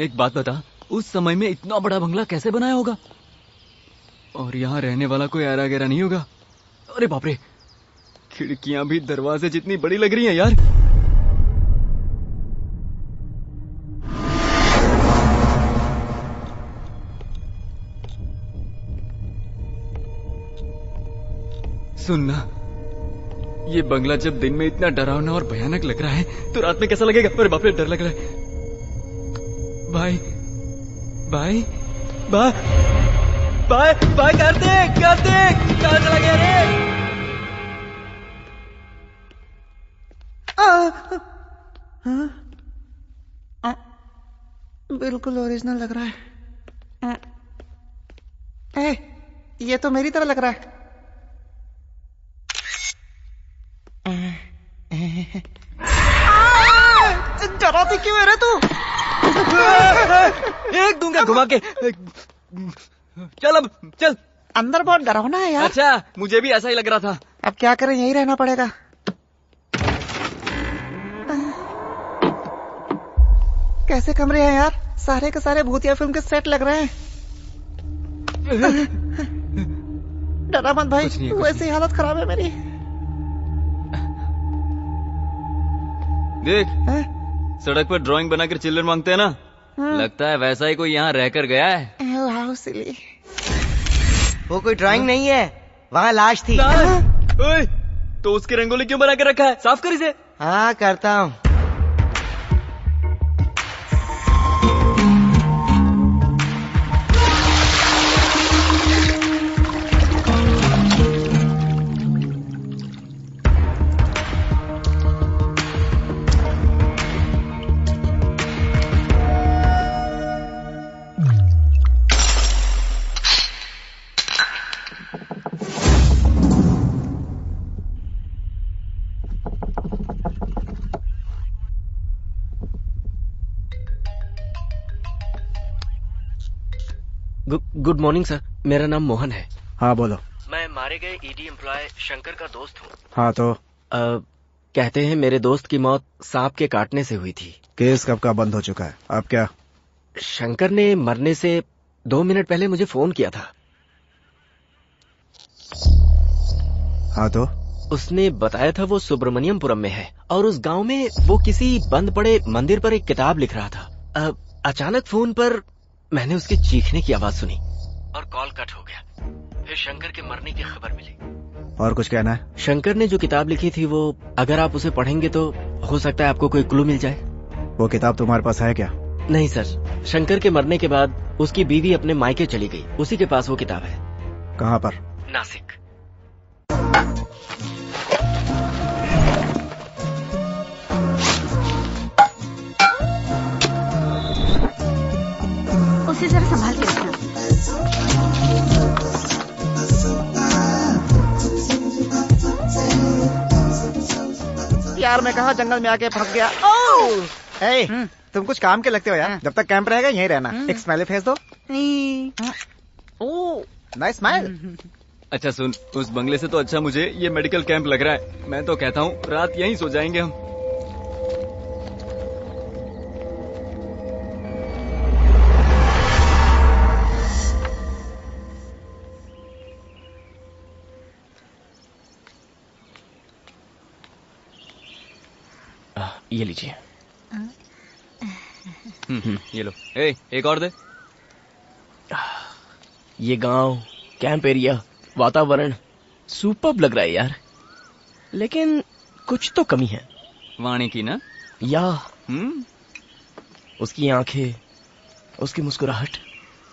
एक बात बता, उस समय में इतना बड़ा बंगला कैसे बनाया होगा? और यहाँ रहने वाला कोई आरा गहरा नहीं होगा? अरे बाप रे, खिड़कियां भी दरवाजे जितनी बड़ी लग रही हैं यार। सुनना, ये बंगला जब दिन में इतना डरावना और भयानक लग रहा है तो रात में कैसा लगेगा? अरे बाप रे, डर लग रहा है। भाई भाई भाई भाई भाई, कार्तिक कार्तिक, कहाँ चला गया रे? बिल्कुल ओरिजिनल लग रहा है। ये तो मेरी तरह लग रहा है। डराती क्यों है रे तू? एक दूंगा घुमा के। चल अब चल। अंदर बहुत डरावना है यार। अच्छा, मुझे भी ऐसा ही लग रहा था। अब क्या करें, यही रहना पड़ेगा। कैसे कमरे हैं यार, सारे के सारे भूतिया फिल्म के सेट लग रहे हैं। डरा मत भाई, वैसी हालत खराब है मेरी। देख, सड़क पर ड्राइंग बनाकर चिल्ड्रन मांगते हैं ना, लगता है वैसा ही कोई यहाँ रहकर गया है। How silly. वो कोई ड्राइंग नहीं है, वहाँ लाश थी। ओए, तो उसकी रंगोली क्यों बना कर रखा है? साफ कर इसे। हाँ करता हूँ। गुड मॉर्निंग सर, मेरा नाम मोहन है। हाँ बोलो। मैं मारे गए ईडी एम्प्लॉय शंकर का दोस्त हूँ। हाँ तो कहते हैं मेरे दोस्त की मौत सांप के काटने से हुई थी। केस कब का बंद हो चुका है, अब क्या? शंकर ने मरने से 2 मिनट पहले मुझे फोन किया था। हाँ तो? उसने बताया था वो सुब्रमण्यमपुरम में है और उस गांव में वो किसी बंद पड़े मंदिर पर एक किताब लिख रहा था। अचानक फोन पर मैंने उसके चीखने की आवाज सुनी और कॉल कट हो गया। फिर शंकर के मरने की खबर मिली। और कुछ कहना है? शंकर ने जो किताब लिखी थी वो अगर आप उसे पढ़ेंगे तो हो सकता है आपको कोई क्लू मिल जाए। वो किताब तुम्हारे पास है क्या? नहीं सर, शंकर के मरने के बाद उसकी बीवी अपने मायके चली गई, उसी के पास वो किताब है। कहाँ पर? नासिक। उसे जरा संभाल के रखना। यार मैं कहा जंगल में आके फंस गया। तुम कुछ काम के लगते हो यार। जब तक कैंप रहेगा यहीं रहना। एक स्माइली फेस दो। Nice smile. अच्छा सुन, उस बंगले से तो अच्छा मुझे ये मेडिकल कैंप लग रहा है। मैं तो कहता हूँ रात यहीं सो जाएंगे हम। ये लीजिए। ये लो। एक और दे। ये गांव, कैंप एरिया, वातावरण सुपर्ब लग रहा है यार, लेकिन कुछ तो कमी है। वाणी की ना? या उसकी आंखें, उसकी मुस्कुराहट,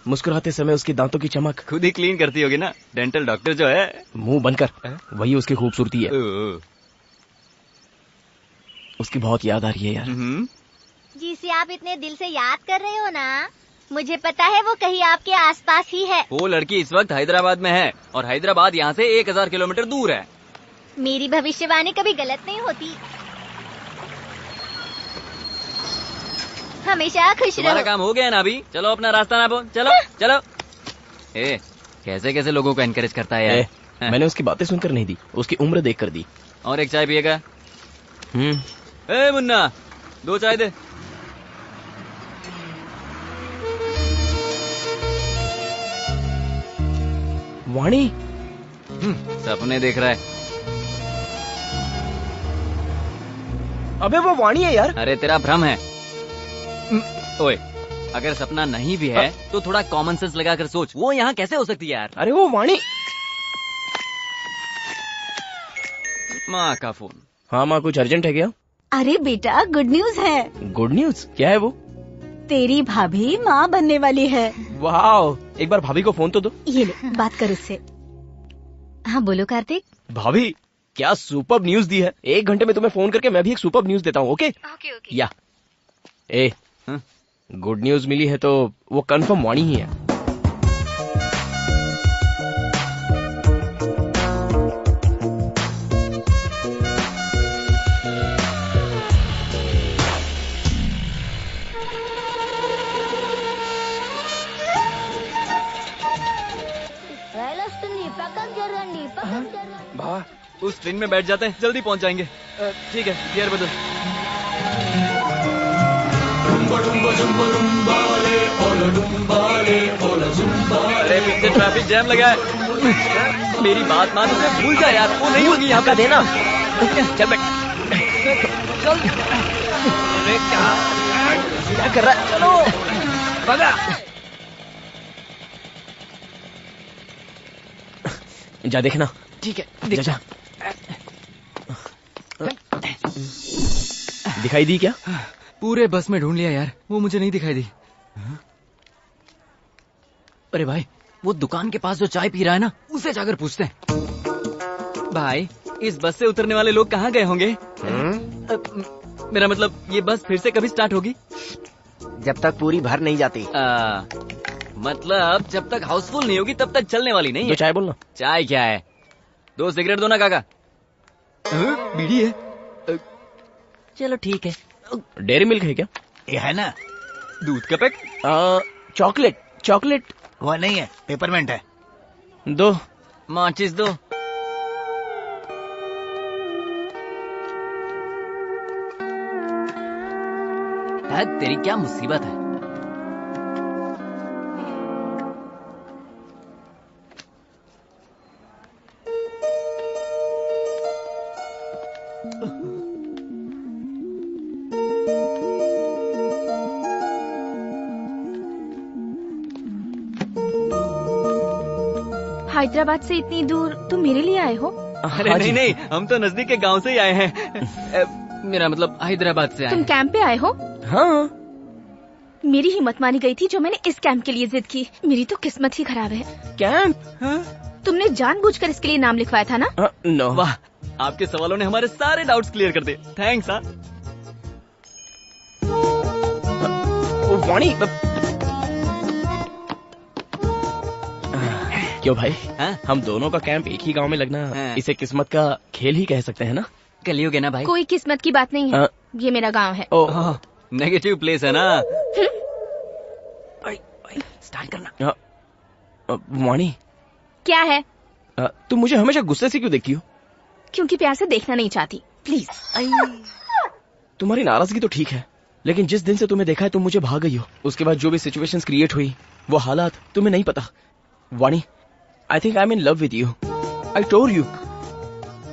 मुस्कुराते समय उसके दांतों की चमक। खुद ही क्लीन करती होगी ना, डेंटल डॉक्टर जो है। मुंह बंद कर, वही उसकी खूबसूरती है। उसकी बहुत याद आ रही है यार। जिसे आप इतने दिल से याद कर रहे हो ना, मुझे पता है वो कहीं आपके आसपास ही है। वो लड़की इस वक्त हैदराबाद में है और हैदराबाद यहाँ से 1000 किलोमीटर दूर है। मेरी भविष्यवाणी कभी गलत नहीं होती। हमेशा खुश तुम्हारा रहो। काम हो गया ना अभी? चलो अपना रास्ता नापो। चलो चलो। कैसे कैसे लोगों को एनकरेज करता है यार। मैंने उसकी बातें सुनकर नहीं दी, उसकी उम्र देख कर दी। और एक चाय पिएगा? मुन्ना, 2 चाय दे। वाणी सपने देख रहा है। अबे वो वाणी है यार। अरे तेरा भ्रम है। ओए, अगर सपना नहीं भी है तो थोड़ा कॉमन सेंस लगाकर सोच, वो यहाँ कैसे हो सकती है यार? अरे वो वाणी। माँ का फोन। हाँ माँ, कुछ अर्जेंट है क्या? अरे बेटा, गुड न्यूज है। Good news? क्या है वो? तेरी भाभी माँ बनने वाली है। वाह, एक बार भाभी को फोन तो दो। ये ले, बात कर उससे। हाँ बोलो कार्तिक। भाभी, क्या सुपर्ब न्यूज दी है। 1 घंटे में तुम्हें फोन करके मैं भी एक सुपर्ब न्यूज देता हूँ। Okay okay. या गुड न्यूज मिली है तो वो कंफर्म वाणी ही है। भा, उस ट्रेन में बैठ जाते हैं, जल्दी पहुंच जाएंगे। ठीक है, गियर बदल। अरे पीछे ट्रैफिक जैम लगा है। मेरी बात मान, उसे भूल जा यार, वो नहीं होगी यहाँ का देना। चल बैठ। चल। अरे क्या कर रहा है? चलो भगा। जा देखना। ठीक है, जा। दिखाई दी क्या? पूरे बस में ढूंढ लिया यार, वो मुझे नहीं दिखाई दी। अरे भाई, वो दुकान के पास जो चाय पी रहा है ना, उसे जाकर पूछते हैं। भाई, इस बस से उतरने वाले लोग कहाँ गए होंगे? मेरा मतलब, ये बस फिर से कभी स्टार्ट होगी? जब तक पूरी भर नहीं जाती। मतलब जब तक हाउसफुल नहीं होगी तब तक चलने वाली नहीं है। तो चाय बोलना। चाय क्या है? 2 सिगरेट दो ना काका। बीड़ी है? चलो ठीक है। डेयरी मिल्क है क्या? ये है ना, दूध का पैक। चॉकलेट वो नहीं है, पेपरमेंट है। दो। माचिस दो। तेरी क्या मुसीबत है? हैदराबाद से इतनी दूर तुम मेरे लिए आए हो? अरे नहीं, हम तो नजदीक के गांव से ही आए हैं। मेरा मतलब हैदराबाद से आए। तुम कैंप पे आए हो? हाँ। मेरी हिम्मत मानी गई थी जो मैंने इस कैंप के लिए जिद की। मेरी तो किस्मत ही खराब है। कैंप? तुमने जानबूझकर इसके लिए नाम लिखवाया था ना? नो। वाह, आपके सवालों ने हमारे सारे डाउट्स क्लियर कर दिए। थैंक्स। वाणी, क्यों भाई? हम दोनों का कैंप एक ही गांव में लगना, इसे किस्मत का खेल ही कह सकते हैं ना? कलियुग है ना भाई। कोई किस्मत की बात नहीं है। ये मेरा गांव है। नेगेटिव प्लेस है ना। स्टार्ट करना। वाणी, क्या है? तुम मुझे हमेशा गुस्से से क्यों देखती हो? क्योंकि प्यार से देखना नहीं चाहती। प्लीज। तुम्हारी नाराजगी तो ठीक है, लेकिन जिस दिन से तुम्हें देखा है तुम मुझे भाग गई हो। उसके बाद जो भी सिचुएशंस क्रिएट हुई, वो हालात तुम्हें नहीं पता। वाणी, I think I'm in love with you. I told you.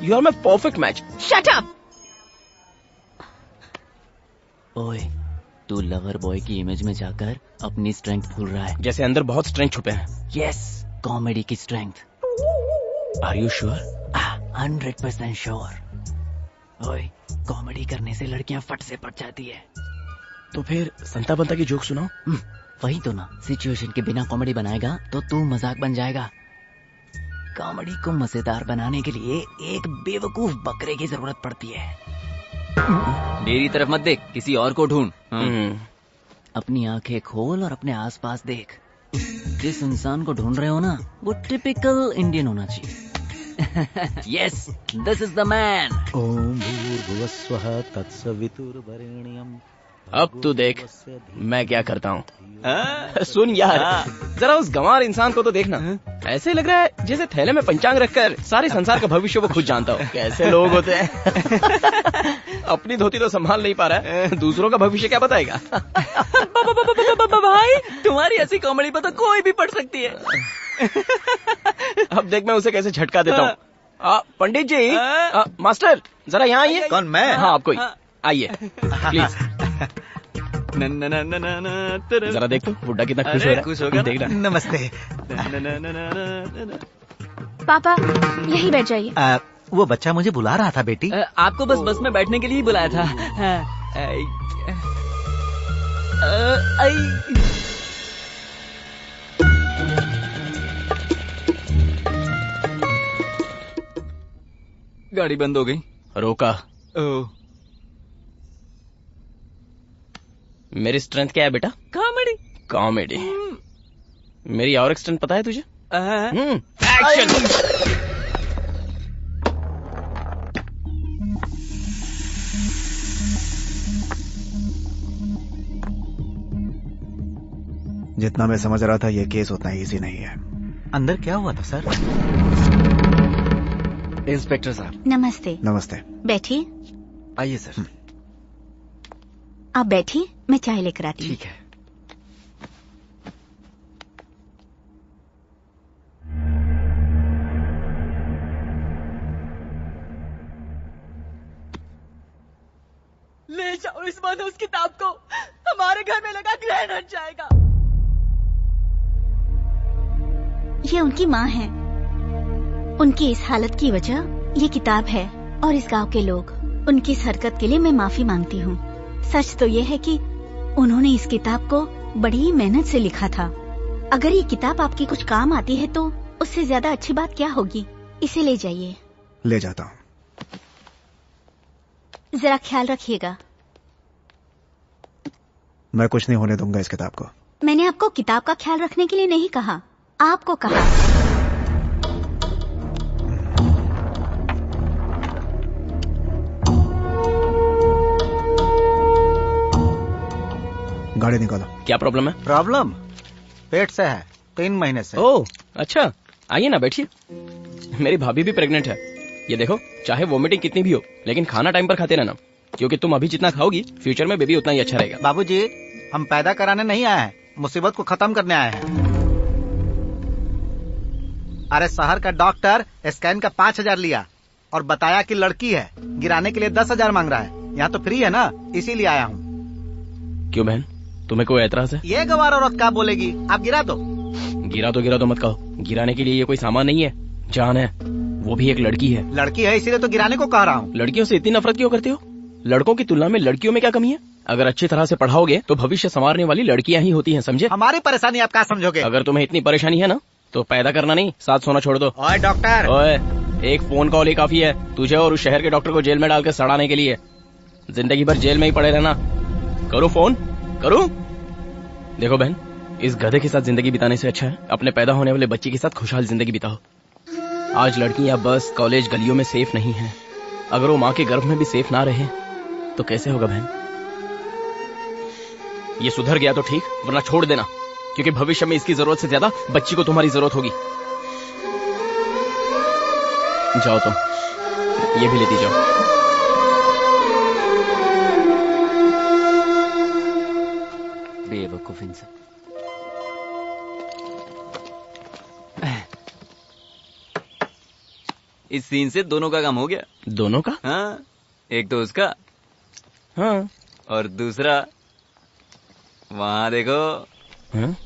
You are my perfect match. Shut up! ओए, तू लवर बॉय की इमेज में जाकर अपनी स्ट्रेंथ भूल रहा है। जैसे अंदर बहुत स्ट्रेंथ छुपे हैं। यस, कॉमेडी की strength. Are you sure? 100% sure. ओए, कॉमेडी करने से लड़कियां फट से पट जाती है। तो फिर संता बनता की जोक सुनाओ। वही तो ना, सिचुएशन के बिना कॉमेडी बनाएगा तो तू मजाक बन जाएगा। कॉमेडी को मजेदार बनाने के लिए एक बेवकूफ बकरे की जरूरत पड़ती है। मेरी तरफ मत देख, किसी और को ढूंढ। अपनी आंखें खोल और अपने आसपास देख। जिस इंसान को ढूंढ रहे हो ना, वो टिपिकल इंडियन होना चाहिए। Yes, this is the man. ओम भूर्भुवस्वः तत्सवितुर्वरेण्यम्। अब तू देख मैं क्या करता हूँ। सुन यार, जरा उस गंवार इंसान को तो देखना। ऐसे लग रहा है जैसे थैले में पंचांग रखकर सारे संसार का भविष्य वो खुद जानता हो। कैसे लोग होते हैं। अपनी धोती तो संभाल नहीं पा रहा है, दूसरों का भविष्य क्या बताएगा। भाई, तुम्हारी ऐसी कॉमेडी पर तो कोई भी पढ़ सकती है। अब देख मैं उसे कैसे झटका देता हूँ। पंडित जी, मास्टर जरा यहाँ आइए। कौन, मैं? हाँ आपको ही। आइए प्लीज। जरा देख तो बुड्ढा कितना खुश हो रहा है। खुश होगा। देखना। नमस्ते। पापा यहीं बैठ जाइए। वो बच्चा मुझे बुला रहा था बेटी। आपको बस में बैठने के लिए ही बुलाया था। गाड़ी बंद हो गई। रोका। मेरी स्ट्रेंथ क्या है बेटा? कॉमेडी। कॉमेडी। मेरी और एक स्ट्रेंथ पता है तुझे? एक्शन। जितना मैं समझ रहा था ये केस उतना इजी नहीं है। अंदर क्या हुआ था सर? इंस्पेक्टर साहब। नमस्ते। नमस्ते। बैठिए। आइए सर। आप बैठिए, मैं चाय लेकर आती हूँ। ठीक है। ले जाओ इस मनहूस किताब को, हमारे घर में लगा ग्रहण हट जाएगा। ये उनकी माँ है। उनकी इस हालत की वजह ये किताब है और इस गांव के लोग। उनकी इस हरकत के लिए मैं माफी मांगती हूँ। सच तो ये है कि उन्होंने इस किताब को बड़ी ही मेहनत से लिखा था। अगर ये किताब आपकी कुछ काम आती है तो उससे ज्यादा अच्छी बात क्या होगी। इसे ले जाइए। ले जाता हूँ। जरा ख्याल रखिएगा। मैं कुछ नहीं होने दूंगा इस किताब को। मैंने आपको किताब का ख्याल रखने के लिए नहीं कहा, आपको कहा। गाड़ी निकालो। क्या प्रॉब्लम है? प्रॉब्लम पेट से है, 3 महीने से। ओह अच्छा, आइए ना बैठिए। मेरी भाभी भी प्रेग्नेंट है। ये देखो, चाहे वोमिटिंग कितनी भी हो लेकिन खाना टाइम पर खाते रहना, क्योंकि तुम अभी जितना खाओगी फ्यूचर में बेबी उतना ही अच्छा रहेगा। बाबूजी, हम पैदा कराने नहीं आए हैं, मुसीबत को खत्म करने आए हैं। अरे शहर का डॉक्टर स्कैन का 5,000 लिया और बताया कि लड़की है। गिराने के लिए 10,000 मांग रहा है। यहाँ तो फ्री है ना, इसीलिए आया हूँ। क्यों बहन, तुम्हें कोई एतराज है? ये गवार औरत क्या बोलेगी? आप गिरा दो। गिरा तो मत कहो। गिराने के लिए ये कोई सामान नहीं है, जान है। वो भी एक लड़की है। लड़की है इसीलिए तो गिराने को कह रहा हूँ। लड़कियों से इतनी नफरत क्यों करते हो? लड़कों की तुलना में लड़कियों में क्या कमी है? अगर अच्छी तरह से पढ़ाओगे तो भविष्य संवारने वाली लड़कियां ही होती हैं, समझे? हमारी परेशानी आप क्या समझोगे? अगर तुम्हें इतनी परेशानी है ना तो पैदा करना नहीं, साथ सोना छोड़ दो। ओए डॉक्टर। ओए, एक फोन कॉल ही काफी है तुझे और उस शहर के डॉक्टर को जेल में डालकर सड़ाने के लिए। जिंदगी भर जेल में ही पड़े रहना। करो फोन, करो। देखो बहन, इस गधे के साथ जिंदगी बिताने से अच्छा है अपने पैदा होने वाले बच्चे के साथ खुशहाल जिंदगी बिताओ। आज लड़कियां बस कॉलेज गलियों में सेफ नहीं है। अगर वो माँ के गर्भ में भी सेफ ना रहे तो कैसे होगा बहन? ये सुधर गया तो ठीक, वरना छोड़ देना, क्योंकि भविष्य में इसकी जरूरत से ज्यादा बच्ची को तुम्हारी जरूरत होगी। जाओ तुम, ये भी लेती जाओ। बेवकूफ इंसान। इस सीन से दोनों का काम हो गया। दोनों का? हाँ, एक तो उसका, हाँ, और दूसरा वहां देखो। हैं?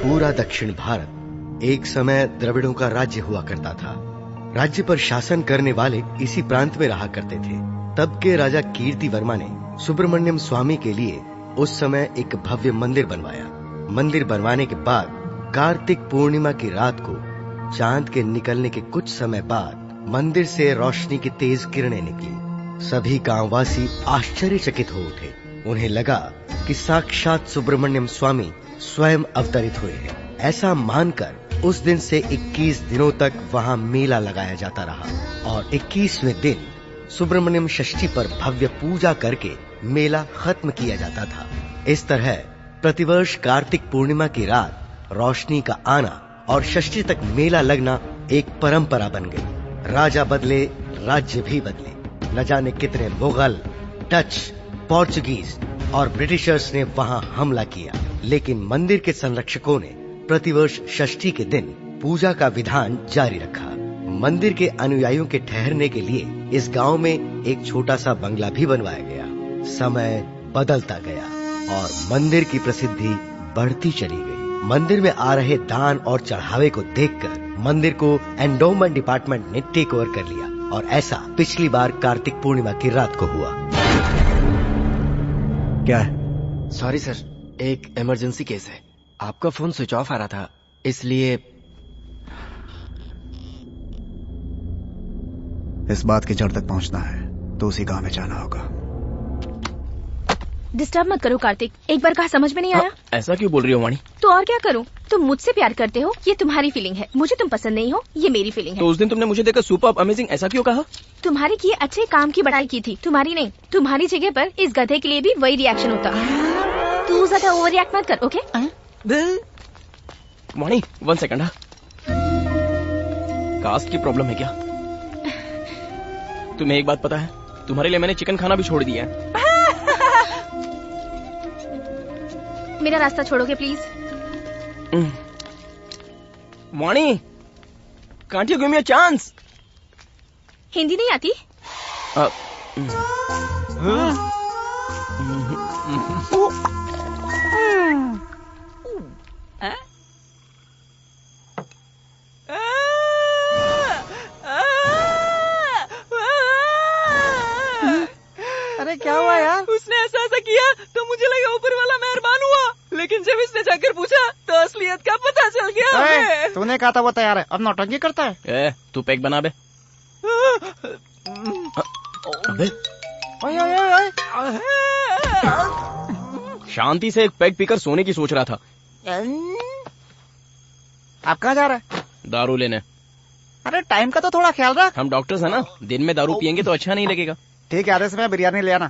पूरा दक्षिण भारत एक समय द्रविड़ों का राज्य हुआ करता था। राज्य पर शासन करने वाले इसी प्रांत में रहा करते थे। तब के राजा कीर्ति वर्मा ने सुब्रमण्यम स्वामी के लिए उस समय एक भव्य मंदिर बनवाया। मंदिर बनवाने के बाद कार्तिक पूर्णिमा की रात को चांद के निकलने के कुछ समय बाद मंदिर से रोशनी की तेज किरणें निकली। सभी गांववासी आश्चर्यचकित हो उठे। उन्हें लगा कि साक्षात सुब्रमण्यम स्वामी स्वयं अवतरित हुए हैं। ऐसा मानकर उस दिन से 21 दिनों तक वहां मेला लगाया जाता रहा और 21वें दिन सुब्रमण्यम षष्ठी पर भव्य पूजा करके मेला खत्म किया जाता था। इस तरह प्रतिवर्ष कार्तिक पूर्णिमा की रात रोशनी का आना और षष्ठी तक मेला लगना एक परंपरा बन गई। राजा बदले, राज्य भी बदले। न जाने कितने मुगल, डच, पोर्चुगीज और ब्रिटिशर्स ने वहां हमला किया, लेकिन मंदिर के संरक्षकों ने प्रतिवर्ष षष्ठी के दिन पूजा का विधान जारी रखा। मंदिर के अनुयायियों के ठहरने के लिए इस गांव में एक छोटा सा बंगला भी बनवाया गया। समय बदलता गया और मंदिर की प्रसिद्धि बढ़ती चली गई। मंदिर में आ रहे दान और चढ़ावे को देखकर मंदिर को एंडोमेंट डिपार्टमेंट ने टेक ओवर कर लिया और ऐसा पिछली बार कार्तिक पूर्णिमा की रात को हुआ। क्या है? सॉरी सर, एक इमरजेंसी केस है। आपका फोन स्विच ऑफ आ रहा था, इसलिए। इस बात की जड़ तक पहुंचना है तो उसी गांव में जाना होगा। डिस्टर्ब मत करो कार्तिक, एक बार कहा समझ में नहीं आया? ऐसा क्यों बोल रही हो वाणी? तो और क्या करूं? तुम मुझसे प्यार करते हो, ये तुम्हारी फीलिंग है। मुझे तुम पसंद नहीं हो, ये मेरी फीलिंग है। तो उस दिन तुमने मुझे देखकर सुपर्ब, अमेजिंग ऐसा क्यों कहा? तुम्हारे किए अच्छे काम की बड़ाई की थी, तुम्हारी नहीं। तुम्हारी जगह पर इस गधे के लिए भी वही रिएक्शन होता। तू ज्यादा ओवर रिएक्ट मत कर, ओके? वाणी 1 सेकंड। कास्ट की प्रॉब्लम है क्या? तुम्हें एक बात पता है, तुम्हारे लिए मैंने चिकन खाना भी छोड़ दिया है। मेरा रास्ता छोड़ोगे please? Vani, can't you give me a chance? Hindi नहीं आती? अरे क्या हुआ यार? उसने ऐसा किया तो मुझे लगा ऊपर वाला मेहरबान हुआ, लेकिन जब इसने जाकर पूछा तो असलियत का पता चल गया हमें। तूने कहा था वो तैयार है, अब नौटंकी करता है। तू पैक बना बे। अबे शांति से एक पैक पीकर सोने की सोच रहा था। आप कहाँ जा रहे हैं? दारू लेने। अरे टाइम का तो थोड़ा ख्याल रख। हम डॉक्टर्स हैं ना, दिन में दारू पियेंगे तो अच्छा नहीं लगेगा। ठीक है, आधे समय बिरयानी ले आना।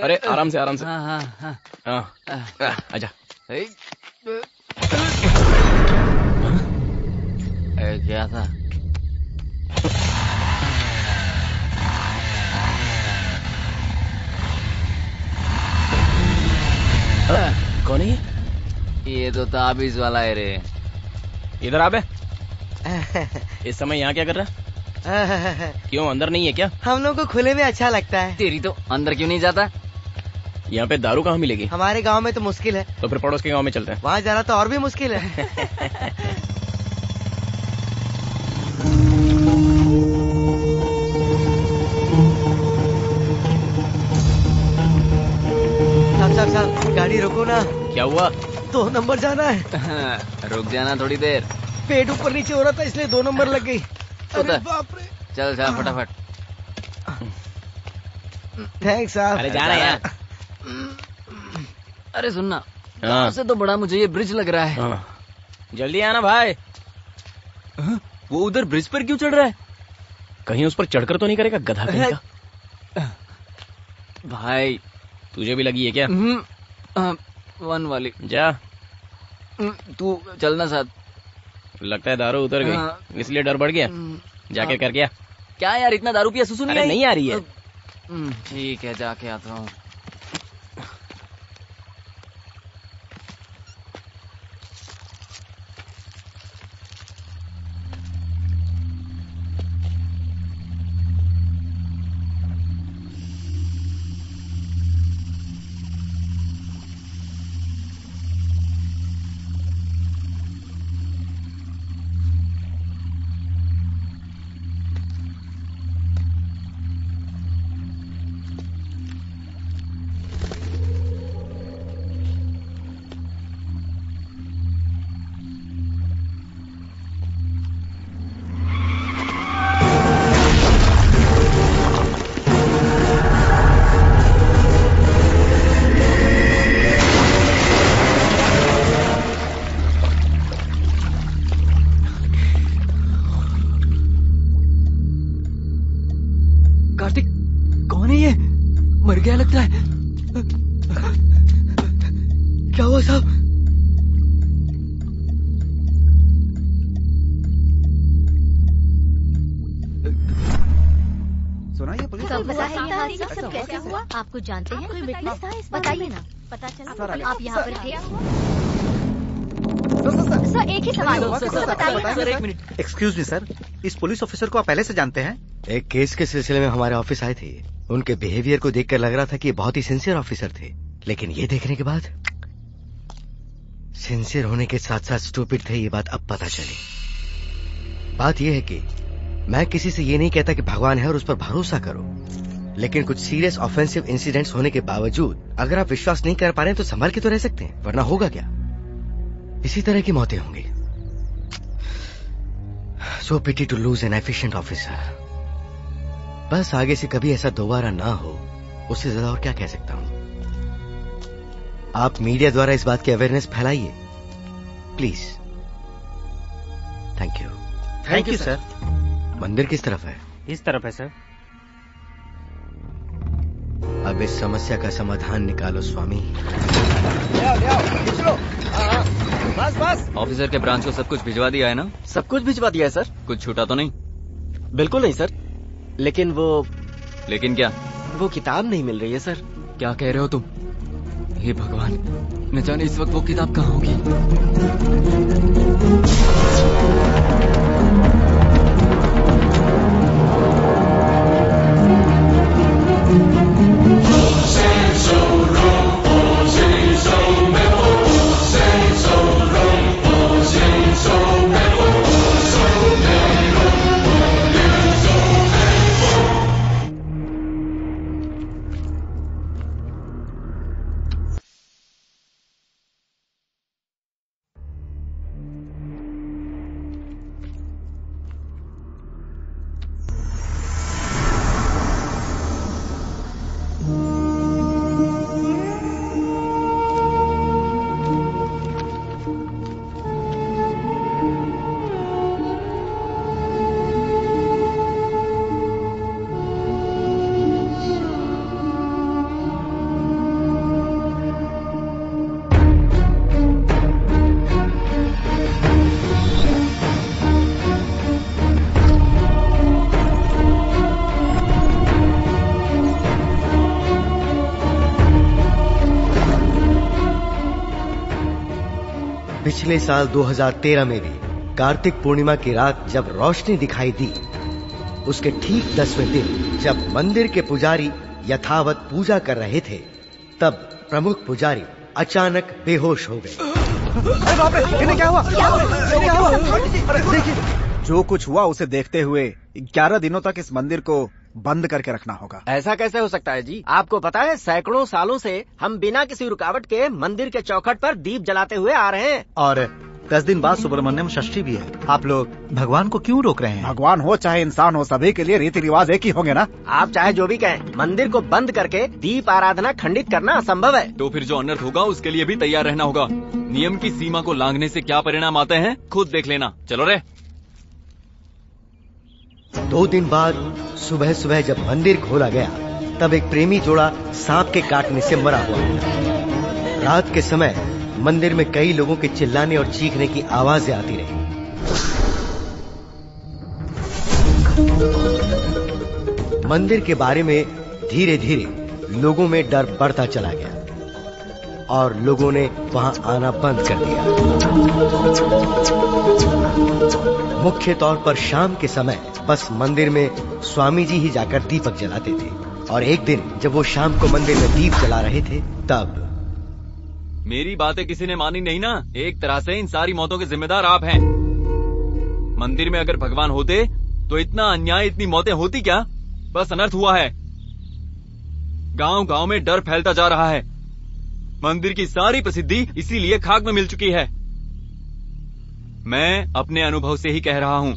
अरे आराम से आराम से। आजा। क्या था? कौन है ये तो ताबीज वाला है रे। इधर आ बे। इस समय यहाँ क्या कर रहा है? क्यों अंदर नहीं है क्या? हम लोग को खुले में अच्छा लगता है। तेरी तो अंदर क्यों नहीं जाता? यहाँ पे दारू कहाँ मिलेगी? हमारे गांव में तो मुश्किल है। तो फिर पड़ोस के गांव में चलते हैं। वहाँ जाना तो और भी मुश्किल है। साहब गाड़ी रोको ना। क्या हुआ? 2 नंबर जाना है। रुक जाना थोड़ी देर। पेट ऊपर नीचे हो रहा था इसलिए 2 नंबर लग गई। अरे बाप रे। चल जा फटाफट। थैंक्स साहब। अरे जाना यार। अरे सुनना, गांव से तो बड़ा मुझे ये ब्रिज लग रहा है। जल्दी आना भाई। वो उधर ब्रिज पर क्यों चढ़ रहा है? कहीं उस पर चढ़कर तो नहीं करेगा गधा कहीं का? भाई तुझे भी लगी है क्या? 1 वाली। जा तू चलना साथ। लगता है दारू उतर गई, इसलिए डर बढ़ गया। जाके कर गया क्या यार, इतना दारू पिया सुसु नहीं आ रही है। ठीक है, जाके आता हूँ। लगता है। क्या हुआ साहब? सुनाइए पुलिस। सब बताइए, सब कैसे हुआ? आपको जानते हैं? कोई विटनेस था इस? बताइए ना। पता चला आप यहाँ पर थे? सर एक ही सवाल हो। सर बताइए। Sir 1 minute. Excuse me sir, इस पुलिस ऑफिसर को आप पहले से जानते हैं? एक केस के सिलसिले में हमारे ऑफिस आए थे। उनके बिहेवियर को देखकर लग रहा था कि ये बहुत ही सिंसियर ऑफिसर थे, लेकिन ये देखने के बाद सिंसियर होने के साथ साथ स्टूपिड थे, ये बात अब पता चली। बात यह है कि मैं किसी से ये नहीं कहता कि भगवान है और उस पर भरोसा करो, लेकिन कुछ सीरियस ऑफेंसिव इंसिडेंट्स होने के बावजूद अगर आप विश्वास नहीं कर पा रहे हैं तो संभल के तो रह सकते हैं, वरना होगा क्या? इसी तरह की मौतें होंगी। So pity to lose an efficient officer. बस आगे से कभी ऐसा दोबारा ना हो, उससे ज्यादा और क्या कह सकता हूं। आप मीडिया द्वारा इस बात की अवेयरनेस फैलाइए please. Thank you. Thank you sir. मंदिर किस तरफ है? इस तरफ है सर। अब इस समस्या का समाधान निकालो स्वामी। बस बस। ऑफिसर के ब्रांच को सब कुछ भिजवा दिया है ना? सब कुछ भिजवा दिया है सर। कुछ छूटा तो नहीं? बिल्कुल नहीं सर, लेकिन लेकिन क्या? वो किताब नहीं मिल रही है सर। क्या कह रहे हो तुम? हे भगवान, न जाने इस वक्त वो किताब कहाँ होगी। पिछले साल 2013 में भी कार्तिक पूर्णिमा की रात जब रोशनी दिखाई दी, उसके ठीक 10वें दिन जब मंदिर के पुजारी यथावत पूजा कर रहे थे, तब प्रमुख पुजारी अचानक बेहोश हो गए। अरे बाप रे, इन्हें क्या हुआ? देखिए, जो कुछ हुआ उसे देखते हुए 11 दिनों तक इस मंदिर को बंद करके रखना होगा। ऐसा कैसे हो सकता है जी? आपको पता है सैकड़ों सालों से हम बिना किसी रुकावट के मंदिर के चौखट पर दीप जलाते हुए आ रहे हैं। और 10 दिन बाद सुब्रमण्यम षष्ठी भी है। आप लोग भगवान को क्यों रोक रहे हैं? भगवान हो चाहे इंसान हो, सभी के लिए रीति रिवाज एक ही होंगे ना। आप चाहे जो भी कहें, मंदिर को बंद करके दीप आराधना खंडित करना असंभव है। तो फिर जो अनर्थ होगा उसके लिए भी तैयार रहना होगा। नियम की सीमा को लांघने से क्या परिणाम आते हैं खुद देख लेना। चलो रे। 2 दिन बाद सुबह सुबह जब मंदिर खोला गया, तब एक प्रेमी जोड़ा सांप के काटने से मरा हुआ था। रात के समय मंदिर में कई लोगों के चिल्लाने और चीखने की आवाजें आती रही। मंदिर के बारे में धीरे धीरे लोगों में डर बढ़ता चला गया और लोगों ने वहां आना बंद कर दिया। मुख्य तौर पर शाम के समय बस मंदिर में स्वामी जी ही जाकर दीपक जलाते थे, और एक दिन जब वो शाम को मंदिर में दीप जला रहे थे, तब मेरी बातें किसी ने मानी नहीं ना। एक तरह से इन सारी मौतों के जिम्मेदार आप हैं। मंदिर में अगर भगवान होते तो इतना अन्याय, इतनी मौतें होती क्या? बस अनर्थ हुआ है। गांव गांव में डर फैलता जा रहा है। मंदिर की सारी प्रसिद्धि इसीलिए खाक में मिल चुकी है। मैं अपने अनुभव से ही कह रहा हूँ,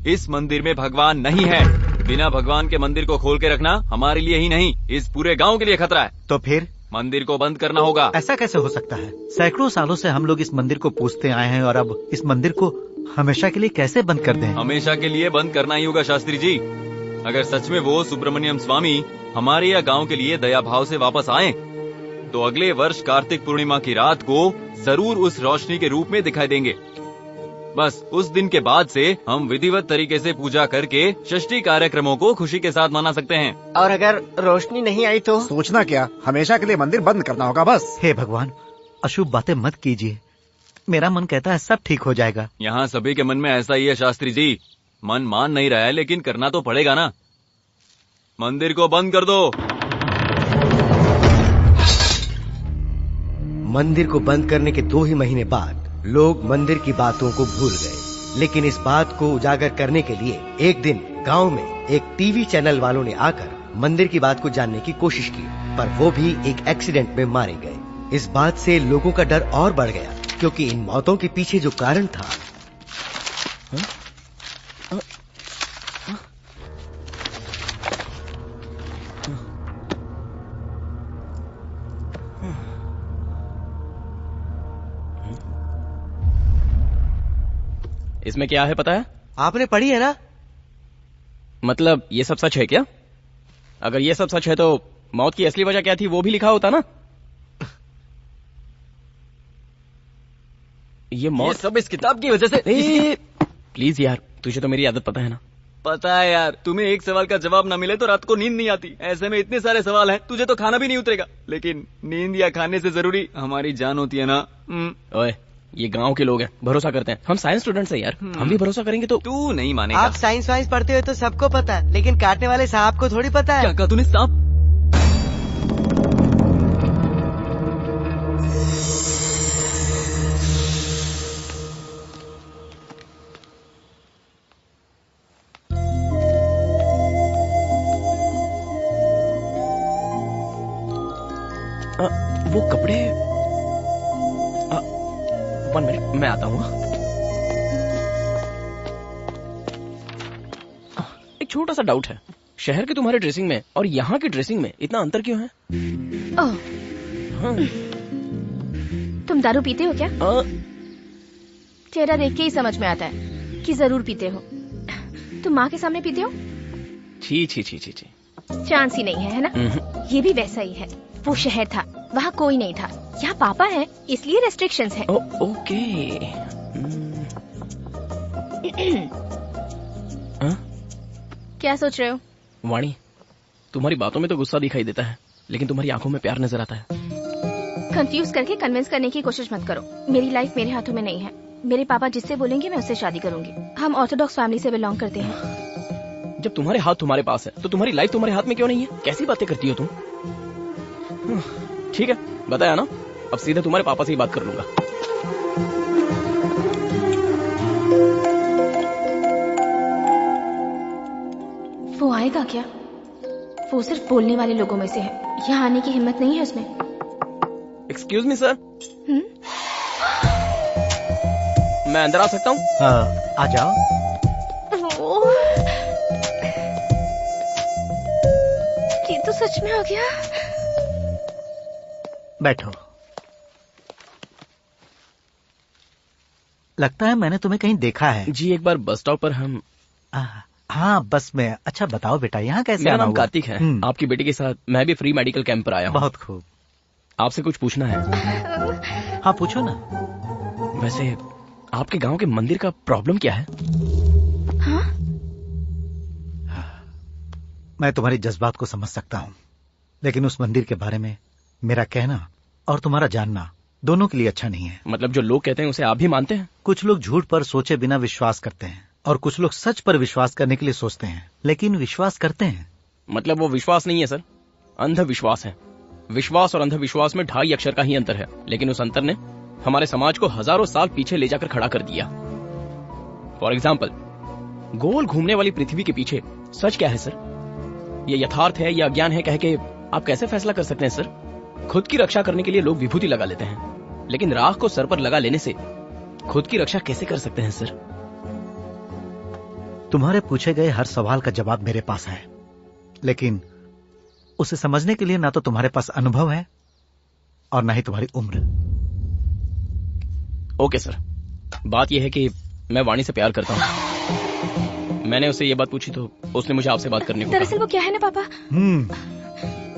इस मंदिर में भगवान नहीं है। बिना भगवान के मंदिर को खोल के रखना हमारे लिए ही नहीं, इस पूरे गांव के लिए खतरा है। तो फिर मंदिर को बंद करना होगा। ऐसा कैसे हो सकता है? सैकड़ों सालों से हम लोग इस मंदिर को पूजते आए हैं, और अब इस मंदिर को हमेशा के लिए कैसे बंद कर दें? हमेशा के लिए बंद करना ही होगा शास्त्री जी। अगर सच में वो सुब्रमण्यम स्वामी हमारे या गांव के लिए दया भाव से वापस आए तो अगले वर्ष कार्तिक पूर्णिमा की रात को जरूर उस रोशनी के रूप में दिखाई देंगे। बस उस दिन के बाद से हम विधिवत तरीके से पूजा करके षष्ठी कार्यक्रमों को खुशी के साथ मना सकते हैं। और अगर रोशनी नहीं आई तो? सोचना क्या, हमेशा के लिए मंदिर बंद करना होगा बस। हे भगवान, अशुभ बातें मत कीजिए। मेरा मन कहता है सब ठीक हो जाएगा। यहाँ सभी के मन में ऐसा ही है शास्त्री जी। मन मान नहीं रहा है लेकिन करना तो पड़ेगा ना। मंदिर को बंद कर दो। मंदिर को बंद करने के 2 ही महीने बाद लोग मंदिर की बातों को भूल गए, लेकिन इस बात को उजागर करने के लिए एक दिन गांव में एक टीवी चैनल वालों ने आकर मंदिर की बात को जानने की कोशिश की, पर वो भी एक एक्सीडेंट में मारे गए। इस बात से लोगों का डर और बढ़ गया, क्योंकि इन मौतों के पीछे जो कारण था इसमें क्या है पता है? आपने पढ़ी है ना? मतलब ये सब सच है क्या? अगर ये सब सच है तो मौत की असली वजह क्या थी वो भी लिखा होता ना। ये मौत सब इस किताब की वजह से। प्लीज यार, तुझे तो मेरी आदत पता है ना। पता है यार, तुम्हें एक सवाल का जवाब ना मिले तो रात को नींद नहीं आती। ऐसे में इतने सारे सवाल हैं, तुझे तो खाना भी नहीं उतरेगा। लेकिन नींद या खाने से जरूरी हमारी जान होती है ना। ओए, ये गांव के लोग हैं, भरोसा करते हैं। हम साइंस स्टूडेंट्स हैं यार, हम भी भरोसा करेंगे तो। तू नहीं मानेगा। आप साइंस वाइंस पढ़ते हुए तो सबको पता है, लेकिन काटने वाले सांप को थोड़ी पता है। क्या कहा तूने? सांप? वो कपड़े 1 मिनट, मैं आता हूँ। एक छोटा सा डाउट है, शहर के तुम्हारे ड्रेसिंग में और यहाँ की ड्रेसिंग में इतना अंतर क्यों है? ओह, तुम दारू पीते हो क्या? चेहरा देख के ही समझ में आता है कि जरूर पीते हो। तुम माँ के सामने पीते हो? छी छी छी छी छी, चांस ही नहीं है ना? ये भी वैसा ही है। वो शहर था, वहाँ कोई नहीं था। यहाँ पापा है, इसलिए रेस्ट्रिक्शंस है। ओके। क्या सोच रहे हो? वाणी, तुम्हारी बातों में तो गुस्सा दिखाई देता है, लेकिन तुम्हारी आंखों में प्यार नजर आता है। कंफ्यूज करके कन्विंस करने की कोशिश मत करो। मेरी लाइफ मेरे हाथों में नहीं है। मेरे पापा जिससे बोलेंगे मैं उससे शादी करूंगी। हम ऑर्थोडॉक्स फैमिली से बिलोंग करते हैं। जब तुम्हारे हाथ तुम्हारे पास है तो तुम्हारी लाइफ तुम्हारे हाथ में क्यों नहीं है? कैसी बातें करती हो तुम? ठीक है, बताया ना, अब सीधे तुम्हारे पापा से ही बात कर लूंगा। वो आएगा क्या? वो सिर्फ बोलने वाले लोगों में से है, यहाँ आने की हिम्मत नहीं है उसमें। एक्सक्यूज मी सर, मैं अंदर आ सकता हूँ? हाँ, आ जाओ। ये तो सच में हो गया। बैठो। लगता है मैंने तुम्हें कहीं देखा है। जी, एक बार बस स्टॉप पर हम। हाँ, बस में। अच्छा बताओ बेटा, यहाँ कैसे मेरा आना नाम हुआ? कार्तिक है। आपकी बेटी के साथ मैं भी फ्री मेडिकल कैंप पर आया हूँ। बहुत खूब। आपसे कुछ पूछना है। हाँ, पूछो ना। वैसे आपके गांव के मंदिर का प्रॉब्लम क्या है? हाँ? मैं तुम्हारी जज्बात को समझ सकता हूँ, लेकिन उस मंदिर के बारे में मेरा कहना और तुम्हारा जानना दोनों के लिए अच्छा नहीं है। मतलब जो लोग कहते हैं उसे आप भी मानते हैं? कुछ लोग झूठ पर सोचे बिना विश्वास करते हैं और कुछ लोग सच पर विश्वास करने के लिए सोचते हैं, लेकिन विश्वास करते हैं। मतलब वो विश्वास नहीं है सर, अंधविश्वास है। विश्वास और अंधविश्वास में 2.5 अक्षर का ही अंतर है, लेकिन उस अंतर ने हमारे समाज को हजारों साल पीछे ले जाकर खड़ा कर दिया। फॉर एग्जाम्पल, गोल घूमने वाली पृथ्वी के पीछे सच क्या है सर? ये यथार्थ है या अज्ञान है कह के आप कैसे फैसला कर सकते हैं सर? खुद की रक्षा करने के लिए लोग विभूति लगा लेते हैं, लेकिन राख को सर पर लगा लेने से खुद की रक्षा कैसे कर सकते हैं सर? तुम्हारे पूछे गए हर सवाल का जवाब मेरे पास है, लेकिन उसे समझने के लिए ना तो तुम्हारे पास अनुभव है और ना ही तुम्हारी उम्र। ओके सर, बात यह है कि मैं वाणी से प्यार करता हूँ। मैंने उससे ये बात पूछी तो उसने मुझे आपसे बात करने को दरअसल वो क्या है ना पापा।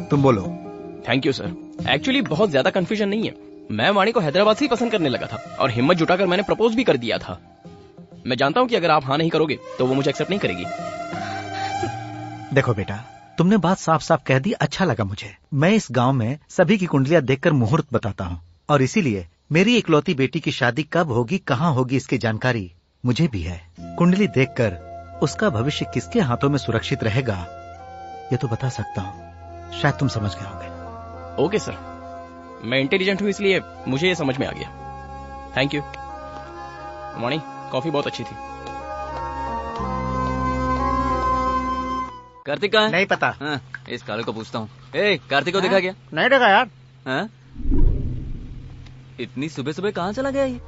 तुम बोलो। Thank you sir. एक्चुअली बहुत ज्यादा कंफ्यूजन नहीं है। मैं वाणी को हैदराबाद से ही पसंद करने लगा था और हिम्मत जुटाकर मैंने प्रपोज भी कर दिया था। मैं जानता हूँ कि अगर आप हाँ नहीं करोगे तो वो मुझे एक्सेप्ट नहीं करेगी। देखो बेटा, तुमने बात साफ साफ कह दी, अच्छा लगा मुझे। मैं इस गांव में सभी की कुंडलियां देखकर मुहूर्त बताता हूँ और इसीलिए मेरी इकलौती बेटी की शादी कब होगी, कहाँ होगी, इसकी जानकारी मुझे भी है। कुंडली देखकर उसका भविष्य किसके हाथों में सुरक्षित रहेगा ये तो बता सकता हूँ। शायद तुम समझ गए होंगे। ओके सर, मैं इंटेलिजेंट हूँ इसलिए मुझे ये समझ में आ गया। Thank you. वाणी, कॉफी बहुत अच्छी थी। कार्तिक कहाँ है? नहीं पता। हाँ, इस काले को पूछता हूँ। ए, कार्तिक को देखा क्या? नहीं देखा यार। हाँ? इतनी सुबह सुबह कहाँ चला गया ये?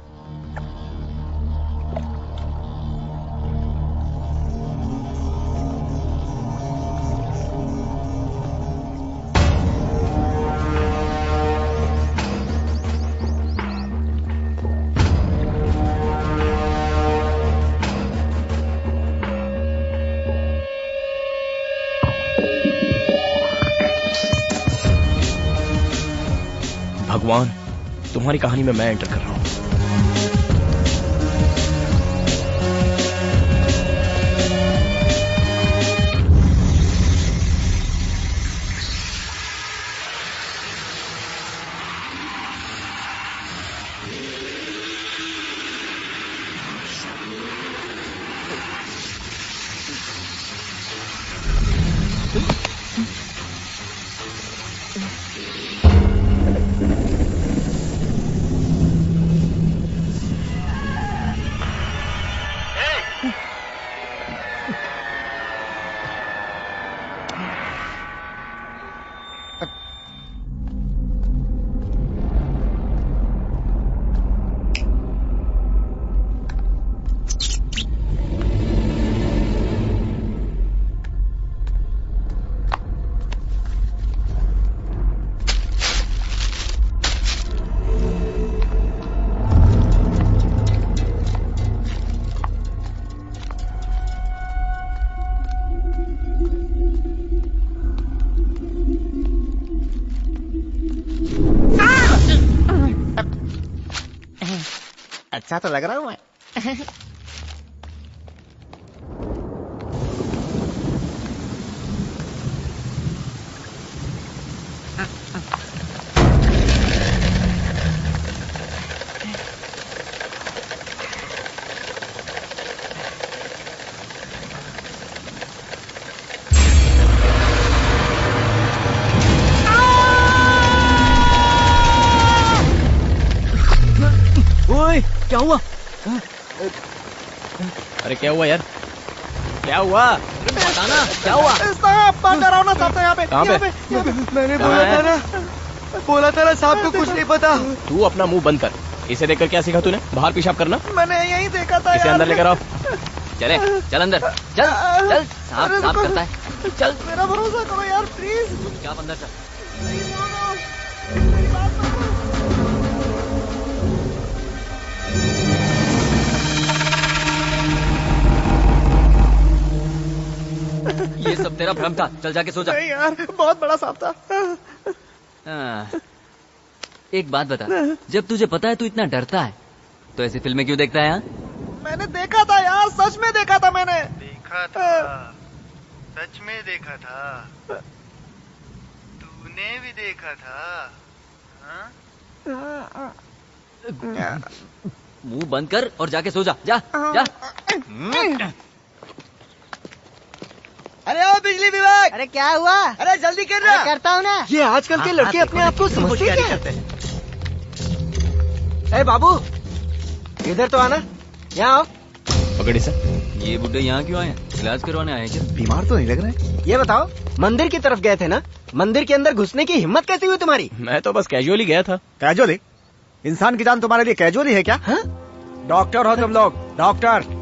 भगवान, तुम्हारी कहानी में मैं एंटर कर रहा हूँ। अच्छा तो लग रहा हूँ मैं। ओए, क्या हुआ? अरे क्या हुआ यार? क्या हुआ? बताना क्या हुआ? डरावना सांप था यहाँ पे। कहाँ पे? मैंने बोला था ना सांप को कुछ नहीं पता। तू अपना मुंह बंद कर। इसे देखकर क्या सीखा तूने? बाहर पेशाब करना। मैंने यही देखा था। इसे अंदर लेकर आओ। चले, चल अंदर, चल चल। सांप सांप करता है, चल। मेरा भरोसा करो यार प्लीज। क्या अंदर चल। ये सब तेरा भ्रम था, चल जाके सो जा। नहीं यार, बहुत बड़ा सांप था। एक बात बता, जब तुझे पता है तू इतना डरता है तो ऐसी फिल्में क्यों देखता है? मैंने देखा था यार, सच में देखा था मैंने। देखा था, सच में देखा था। तूने भी देखा था? मुंह बंद कर और जाके सो जा, जा जा। अरे ओ बिजली विभाग। अरे क्या हुआ? अरे जल्दी कर रहा। करता हूँ ना। ये आजकल के लड़के अपने आप को समझते क्या? ए बाबू, इधर तो आना। यहाँ आओ। पकड़ी सर। ये बुड्ढे यहाँ क्यों आए? इलाज करवाने आए क्या? बीमार तो नहीं लग रहे? ये बताओ, मंदिर की तरफ गए थे ना? मंदिर के अंदर घुसने की हिम्मत कैसी हुई तुम्हारी? मैं तो बस कैजुअली गया था। कैजुअली? इंसान की जान तुम्हारे लिए कैजुअली है क्या? डॉक्टर हो तुम लोग, डॉक्टर।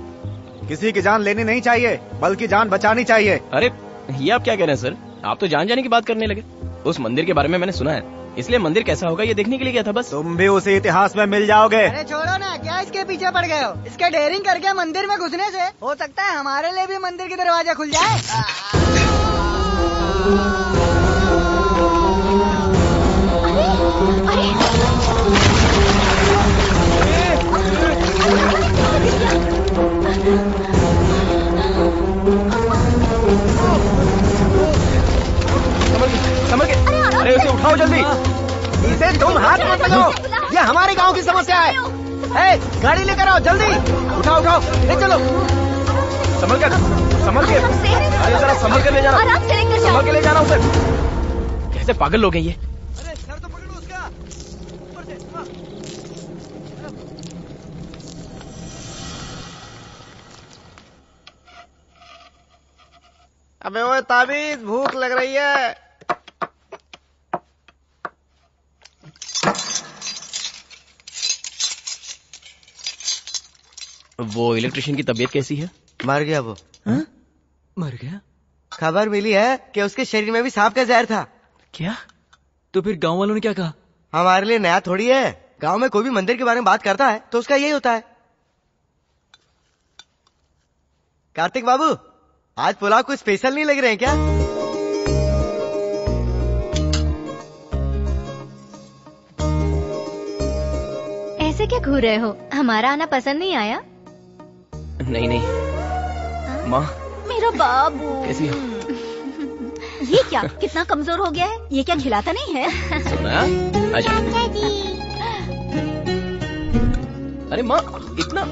किसी की जान लेनी नहीं चाहिए बल्कि जान बचानी चाहिए। अरे ये आप क्या कह रहे हैं सर? आप तो जान जाने की बात करने लगे। उस मंदिर के बारे में मैंने सुना है, इसलिए मंदिर कैसा होगा ये देखने के लिए गया था बस। तुम भी उसी इतिहास में मिल जाओगे। अरे छोड़ो ना, क्या इसके पीछे पड़ गए हो? इसके डेयरिंग करके मंदिर में घुसने से हो सकता है हमारे लिए भी मंदिर के दरवाजा खुल जाए। संभल के, अरे उसे उठाओ जल्दी। इसे तुम हाथ मत लगाओ, ये हमारे गांव की समस्या है। ए, गाड़ी लेकर आओ जल्दी। उठाओ उठाओ, ले चलो। संभल के, संभल के। अरे जरा संभल कर ले जाना, संभल के ले जाना उसे। कैसे पागल लोग हैं ये। अबे ओए ताबीज, भूख लग रही है। वो इलेक्ट्रिशियन की तबीयत कैसी है? मर गया वो। मर गया? खबर मिली है कि उसके शरीर में भी सांप का जहर था। क्या? तो फिर गांव वालों ने क्या कहा? हमारे लिए नया थोड़ी है, गांव में कोई भी मंदिर के बारे में बात करता है तो उसका यही होता है। कार्तिक बाबू, आज पुलाव कुछ स्पेशल नहीं लग रहे हैं क्या? ऐसे क्या घूर रहे हो? हमारा आना पसंद नहीं आया? नहीं नहीं। माँ मेरा बाबू कैसी हो? ये क्या, कितना कमजोर हो गया है? ये क्या खिलाता नहीं है? सोना आजा। अरे माँ इतना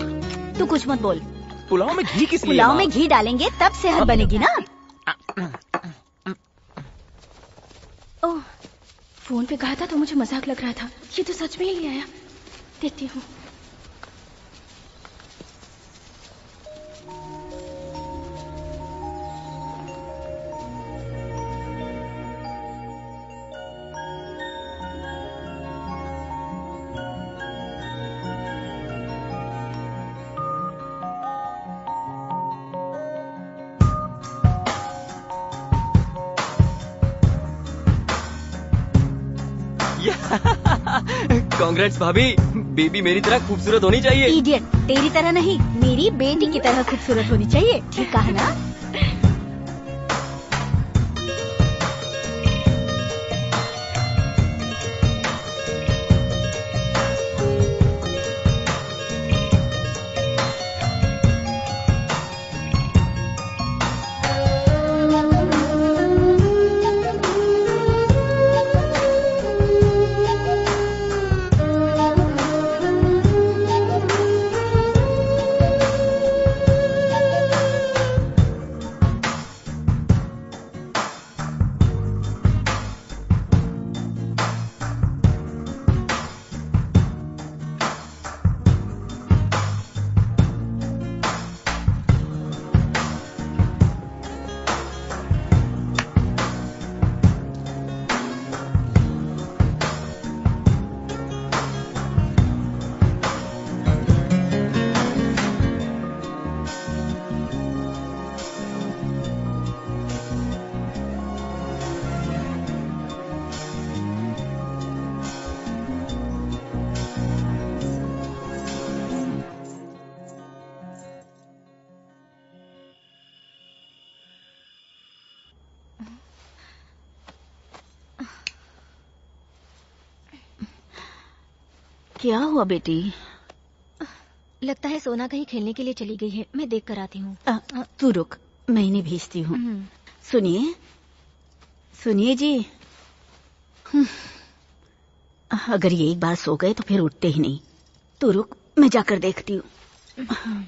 तू कुछ मत बोल। पुलाव में घी किस लिए? पुलाव में घी डालेंगे तब सेहत बनेगी ना। ओह, फोन पे कहा था तो मुझे मजाक लग रहा था, ये तो सच में ही ले आया। देखती हूँ। कांग्रेट्स भाभी, बेबी मेरी तरह खूबसूरत होनी चाहिए। इडियट, तेरी तरह नहीं, मेरी बेटी की तरह खूबसूरत होनी चाहिए। ठीक कहा ना? क्या हुआ बेटी? लगता है सोना कहीं खेलने के लिए चली गई है, मैं देख कर आती हूँ। तू रुक, मैं इन्हें भेजती हूँ। सुनिए सुनिए जी, अगर ये एक बार सो गए तो फिर उठते ही नहीं। तू रुक, मैं जाकर देखती हूँ।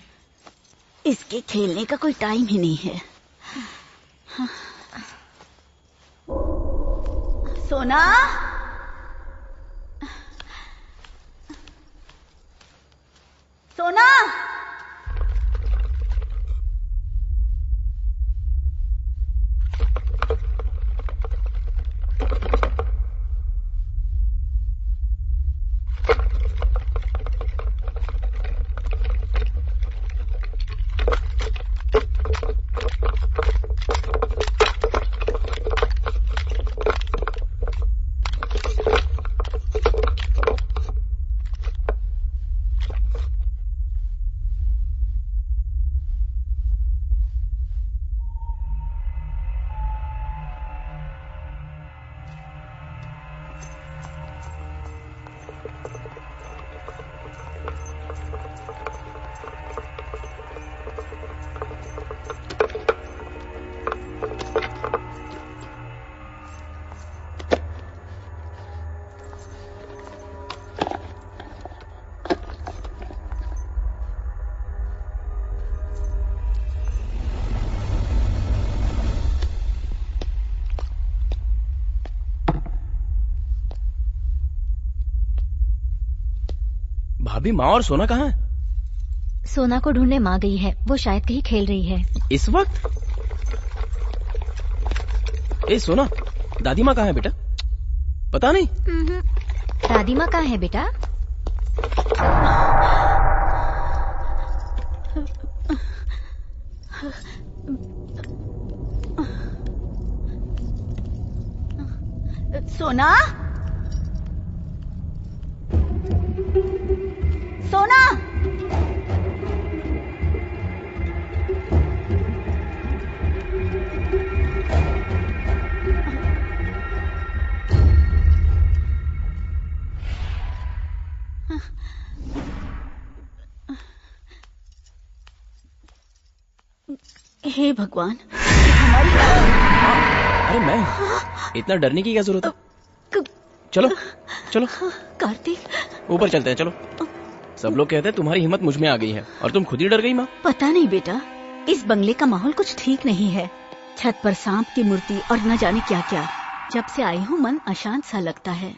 इसके खेलने का कोई टाइम ही नहीं है। सोना, सोना, भाभी, माँ और सोना कहाँ है? सोना को ढूंढने माँ गई है, वो शायद कहीं खेल रही है। इस वक्त? ए सोना, दादी माँ कहाँ है बेटा? पता नहीं। दादी माँ कहाँ है बेटा? सोना, सोना, हे भगवान, अरे मैं, इतना डरने की क्या जरूरत है? चलो चलो कार्तिक, ऊपर चलते हैं, चलो। सब लोग कहते हैं तुम्हारी हिम्मत मुझ में आ गई है और तुम खुद ही डर गई माँ। पता नहीं बेटा, इस बंगले का माहौल कुछ ठीक नहीं है। छत पर सांप की मूर्ति और न जाने क्या क्या। जब से आई हूँ मन अशांत सा लगता है।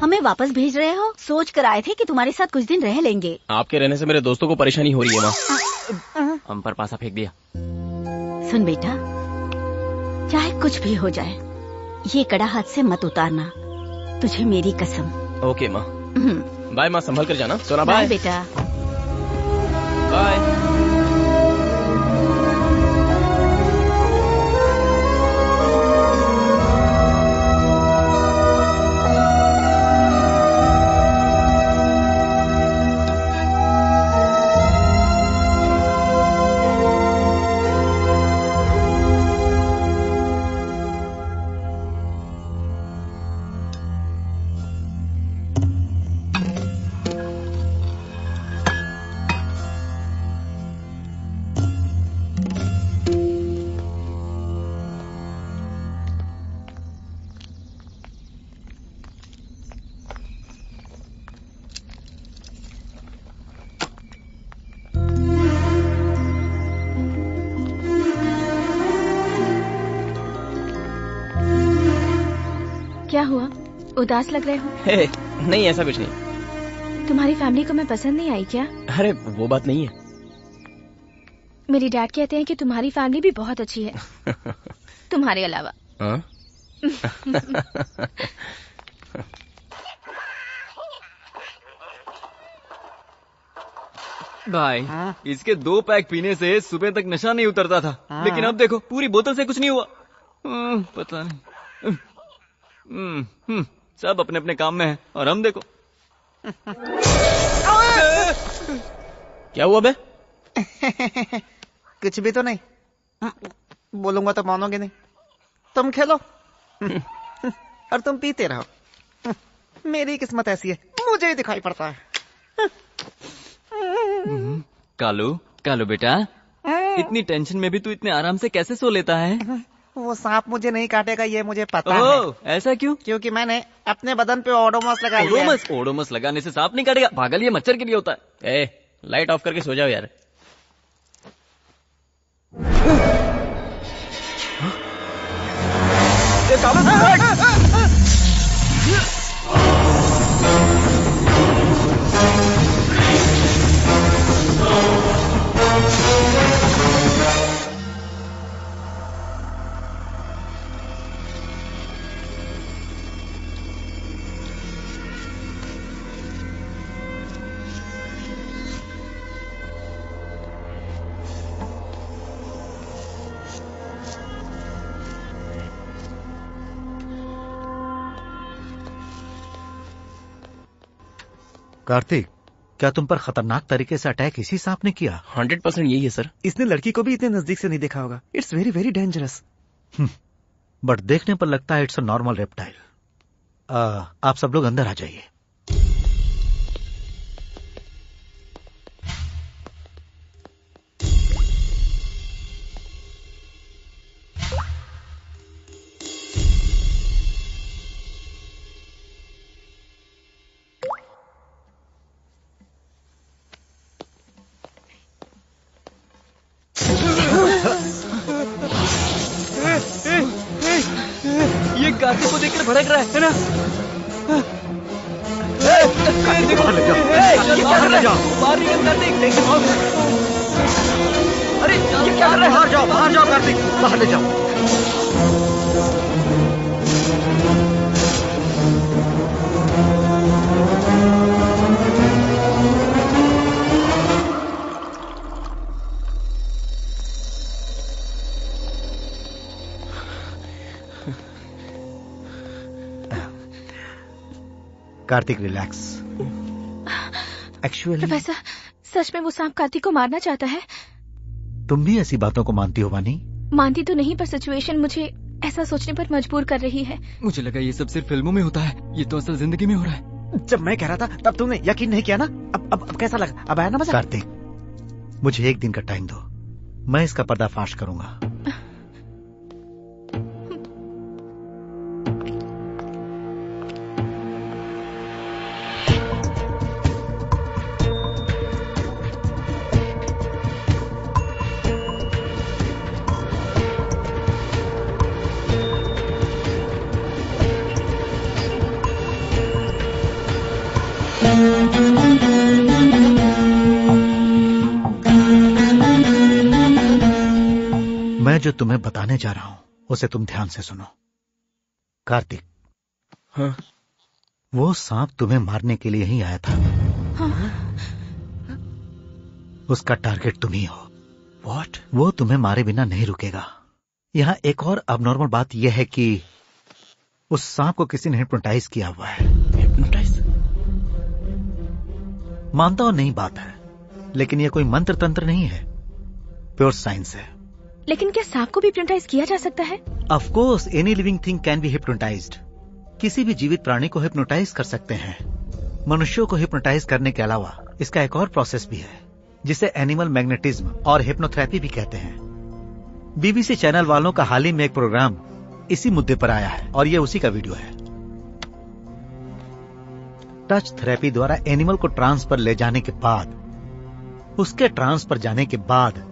हमें वापस भेज रहे हो? सोच कर आए थे कि तुम्हारे साथ कुछ दिन रह लेंगे। आपके रहने से मेरे दोस्तों को परेशानी हो रही है माँ। हम पर पासा फेंक दिया। सुन बेटा, चाहे कुछ भी हो जाए, ये कड़ा हाथ से मत उतारना, तुझे मेरी कसम। ओके माँ। बाय माँ, संभल कर जाना। सोना बाय बाय बेटा। बाय। क्या हुआ, उदास लग रहे हो? नहीं, ऐसा कुछ नहीं। तुम्हारी फैमिली को मैं पसंद नहीं आई क्या? अरे वो बात नहीं है। मेरी डैड कहते हैं कि तुम्हारी फैमिली भी बहुत अच्छी है तुम्हारे अलावा। हाँ? भाई, इसके 2 पैक पीने से सुबह तक नशा नहीं उतरता था, लेकिन अब देखो पूरी बोतल से कुछ नहीं हुआ। पता नहीं। सब अपने अपने काम में है और हम देखो। क्या हुआ बे? कुछ भी तो नहीं। बोलूंगा तो मानोगे नहीं। तुम खेलो और तुम पीते रहो। मेरी किस्मत ऐसी है, मुझे ही दिखाई पड़ता है। कालू, कालू बेटा, इतनी टेंशन में भी तू इतने आराम से कैसे सो लेता है? वो सांप मुझे नहीं काटेगा, ये मुझे पता है। ऐसा क्यों? क्योंकि मैंने अपने बदन पे ओडोमस लगा लिया है। ओडोमस लगाने से सांप नहीं काटेगा, पागल, ये मच्छर के लिए होता है। लाइट ऑफ करके सो जाओ यार। कार्तिक, क्या तुम पर खतरनाक तरीके से अटैक इसी सांप ने किया? 100% यही है सर। इसने लड़की को भी इतने नजदीक से नहीं देखा होगा। It's very very dangerous. But देखने पर लगता है इट्स अ नॉर्मल रेप्टाइल। आप सब लोग अंदर आ जाइए। ये कार्तिक को देखकर भड़क रहा है ना? बाहर ले जाओ, बाहर ले जाओ। बाहर निकल कार्तिक। अरे ये क्या कर रहे हैं? बाहर जाओ कार्तिक, बाहर ले जाओ। कार्तिक रिलैक्स। एक्चुअली प्रोफेसर, सच में वो सांप कार्तिक को मारना चाहता है? तुम भी ऐसी बातों को मानती हो वानी? मानती तो नहीं, पर सिचुएशन मुझे ऐसा सोचने पर मजबूर कर रही है। मुझे लगा ये सब सिर्फ फिल्मों में होता है, ये तो असल जिंदगी में हो रहा है। जब मैं कह रहा था तब तुमने यकीन नहीं किया ना। अब कैसा लगा? अब आया ना मजा? कार्तिक, मुझे एक दिन का टाइम दो, मैं इसका पर्दाफाश करूंगा। मैं जो तुम्हें बताने जा रहा हूं उसे तुम ध्यान से सुनो। कार्तिक, हाँ? वो सांप तुम्हें मारने के लिए ही आया था। हाँ? उसका टारगेट तुम ही हो। What? वो तुम्हें मारे बिना नहीं रुकेगा। यहाँ एक और अबनॉर्मल बात यह है कि उस सांप को किसी ने हिप्नोटाइज किया हुआ है। हिप्नोटाइज? मानता हूं नहीं बात है, लेकिन यह कोई मंत्र तंत्र नहीं है, प्योर साइंस है। लेकिन क्या सांप को भी हिप्नोटाइज किया जा सकता है? Of course any living thing can be hypnotised. किसी भी जीवित प्राणी को हिप्नोटाइज कर सकते हैं। मनुष्यों को हिप्नोटाइज करने के अलावा इसका एक और प्रोसेस भी है, जिसे एनिमल मैग्नेटिज्म और हिप्नोथेरेपी भी कहते हैं। बीबीसी चैनल वालों का हाल ही में एक प्रोग्राम इसी मुद्दे पर आया है और ये उसी का वीडियो है। टच थेरेपी द्वारा एनिमल को ट्रांस पर ले जाने के बाद, उसके ट्रांस पर जाने के बाद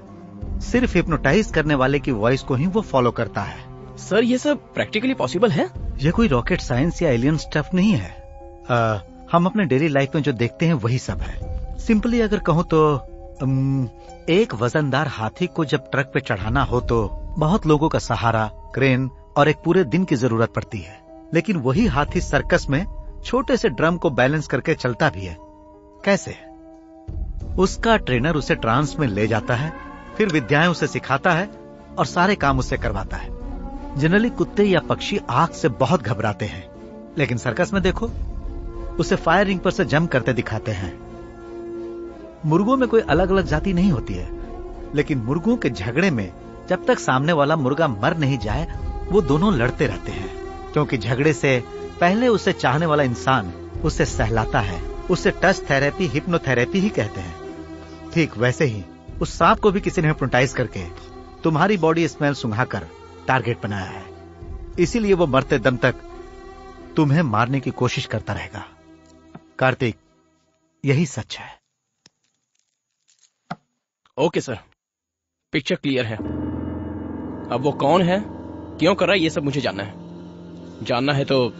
सिर्फ हिप्नोटाइज करने वाले की वॉइस को ही वो फॉलो करता है। सर, ये सब प्रैक्टिकली पॉसिबल है? ये कोई रॉकेट साइंस या एलियन स्टफ नहीं है। हम अपने डेली लाइफ में जो देखते हैं वही सब है। सिंपली अगर कहूं तो एक वजनदार हाथी को जब ट्रक पे चढ़ाना हो तो बहुत लोगों का सहारा, क्रेन और एक पूरे दिन की जरूरत पड़ती है। लेकिन वही हाथी सर्कस में छोटे से ड्रम को बैलेंस करके चलता भी है। कैसे? उसका ट्रेनर उसे ट्रांस में ले जाता है, फिर विद्याएं उसे सिखाता है और सारे काम उससे करवाता है। जनरली कुत्ते या पक्षी आग से बहुत घबराते हैं, लेकिन सर्कस में देखो, उसे फायर रिंग पर से जंप करते दिखाते हैं। मुर्गों में कोई अलग अलग जाति नहीं होती है, लेकिन मुर्गों के झगड़े में जब तक सामने वाला मुर्गा मर नहीं जाए वो दोनों लड़ते रहते हैं, क्योंकि झगड़े से पहले उसे चाहने वाला इंसान उसे सहलाता है। उसे टच थेरेपी, हिप्नोथेरेपी ही कहते हैं। ठीक वैसे ही उस सांप को भी किसी ने हिप्नोटाइज करके तुम्हारी बॉडी स्मेल सुंघाकर टारगेट बनाया है। इसीलिए वो मरते दम तक तुम्हें मारने की कोशिश करता रहेगा। कार्तिक, यही सच है। ओके सर, पिक्चर क्लियर है। अब वो कौन है, क्यों कर रहा है, ये सब मुझे जानना है। जानना है तो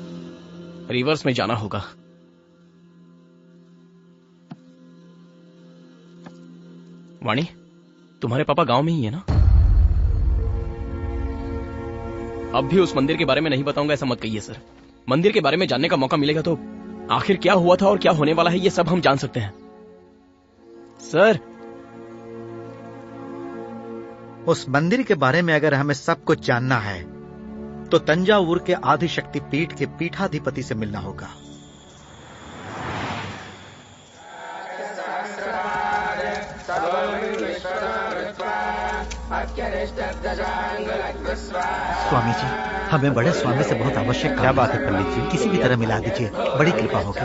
रिवर्स में जाना होगा। वाणी, तुम्हारे पापा गांव में ही है ना? अब भी उस मंदिर के बारे में नहीं बताऊंगा ऐसा मत कहिए सर। मंदिर के बारे में जानने का मौका मिलेगा तो आखिर क्या हुआ था और क्या होने वाला है ये सब हम जान सकते हैं। सर, उस मंदिर के बारे में अगर हमें सब कुछ जानना है तो तंजावुर के आदिशक्ति पीठ के पीठाधिपति से मिलना होगा। स्वामी जी, हमें बड़े स्वामी से बहुत आवश्यक क्या बात है पंडित जी, किसी भी तरह मिला दीजिए, बड़ी कृपा होगी।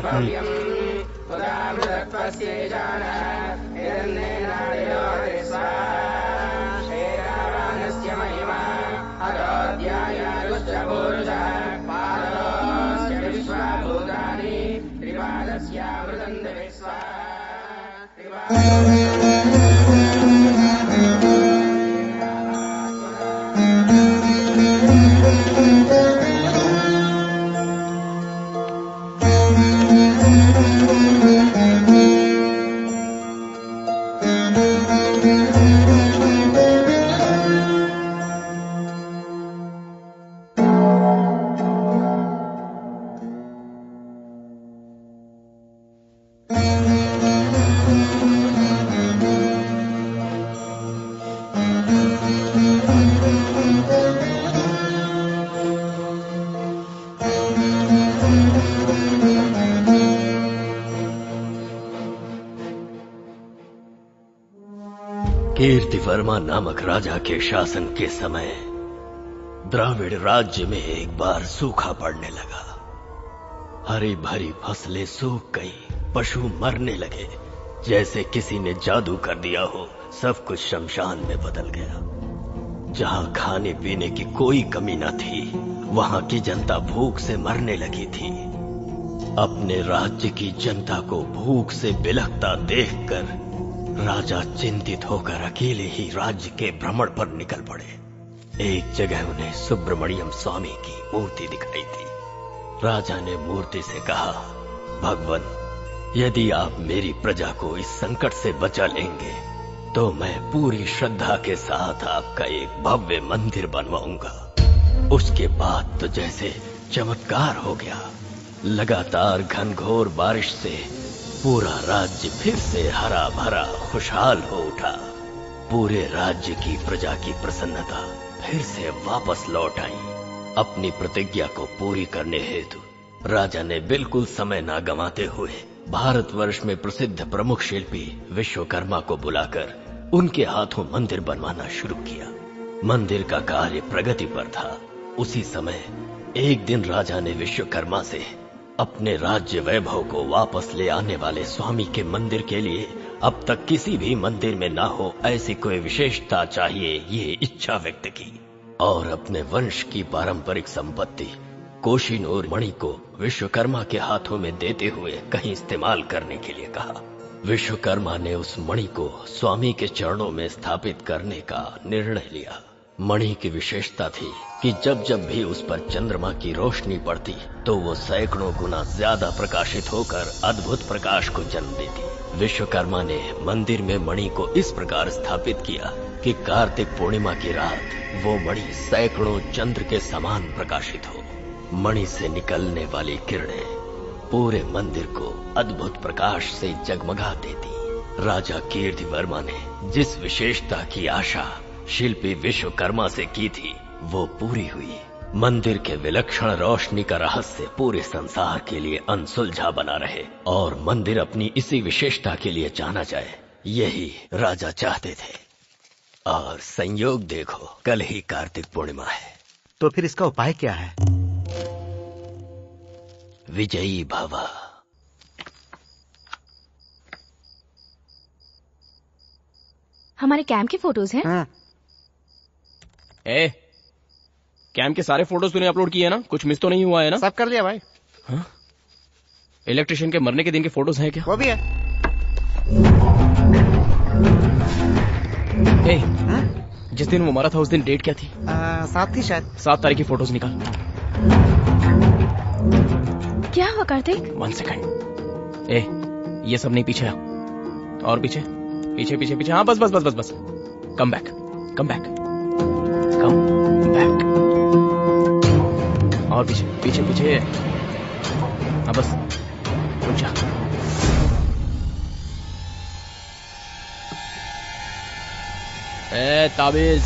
कीर्तिवर्मा नामक राजा के शासन के समय द्राविड़ राज्य में एक बार सूखा पड़ने लगा। हरी भरी फसलें सूख गई, पशु मरने लगे, जैसे किसी ने जादू कर दिया हो। सब कुछ शमशान में बदल गया। जहां खाने पीने की कोई कमी न थी, वहां की जनता भूख से मरने लगी थी। अपने राज्य की जनता को भूख से बिलखता देखकर राजा चिंतित होकर अकेले ही राज्य के भ्रमण पर निकल पड़े। एक जगह उन्हें सुब्रमण्यम स्वामी की मूर्ति दिखाई थी। राजा ने मूर्ति से कहा, भगवान, यदि आप मेरी प्रजा को इस संकट से बचा लेंगे तो मैं पूरी श्रद्धा के साथ आपका एक भव्य मंदिर बनवाऊंगा। उसके बाद तो जैसे चमत्कार हो गया। लगातार घनघोर बारिश से पूरा राज्य फिर से हरा भरा खुशहाल हो उठा। पूरे राज्य की प्रजा की प्रसन्नता फिर से वापस लौट आई। अपनी प्रतिज्ञा को पूरी करने हेतु राजा ने बिल्कुल समय न गंवाते हुए भारतवर्ष में प्रसिद्ध प्रमुख शिल्पी विश्वकर्मा को बुलाकर उनके हाथों मंदिर बनवाना शुरू किया। मंदिर का कार्य प्रगति पर था। उसी समय एक दिन राजा ने विश्वकर्मा से अपने राज्य वैभव को वापस ले आने वाले स्वामी के मंदिर के लिए अब तक किसी भी मंदिर में ना हो ऐसी कोई विशेषता चाहिए, ये इच्छा व्यक्त की और अपने वंश की पारंपरिक संपत्ति कोहिनूर मणि को विश्वकर्मा के हाथों में देते हुए कहीं इस्तेमाल करने के लिए कहा। विश्वकर्मा ने उस मणि को स्वामी के चरणों में स्थापित करने का निर्णय लिया। मणि की विशेषता थी कि जब जब भी उस पर चंद्रमा की रोशनी पड़ती तो वो सैकड़ों गुना ज्यादा प्रकाशित होकर अद्भुत प्रकाश को जन्म देती। विश्वकर्मा ने मंदिर में मणि को इस प्रकार स्थापित किया कि कार्तिक पूर्णिमा की रात वो मणि सैकड़ों चंद्र के समान प्रकाशित हो। मणि से निकलने वाली किरणें पूरे मंदिर को अद्भुत प्रकाश से जगमगा देती। राजा कीर्तिवर्मा ने जिस विशेषता की आशा शिल्पी विश्वकर्मा से की थी वो पूरी हुई। मंदिर के विलक्षण रोशनी का रहस्य पूरे संसार के लिए अनसुलझा बना रहे और मंदिर अपनी इसी विशेषता के लिए जाना जाए, यही राजा चाहते थे। और संयोग देखो, कल ही कार्तिक पूर्णिमा है। तो फिर इसका उपाय क्या है? विजयी भव। हमारे कैंप की फोटोज हैं? कैंप के सारे फोटोज तूने अपलोड किए ना? कुछ मिस तो नहीं हुआ है ना? सब कर लिया भाई। इलेक्ट्रिशियन के मरने के दिन के फोटोज हैं क्या? वो भी है। जिस दिन वो मरा था उस दिन डेट क्या थी? 7 थी शायद। 7 तारीख की फोटोज निकाल। क्या हुआ कार्तिक? 1 सेकंड। ये सब नहीं, पीछे और पीछे पीछे पीछे पीछे। हाँ बस बस बस बस बस। Come back come back come back. और पीछे पीछे पीछे। हाँ बस रुक जा। ताबीज।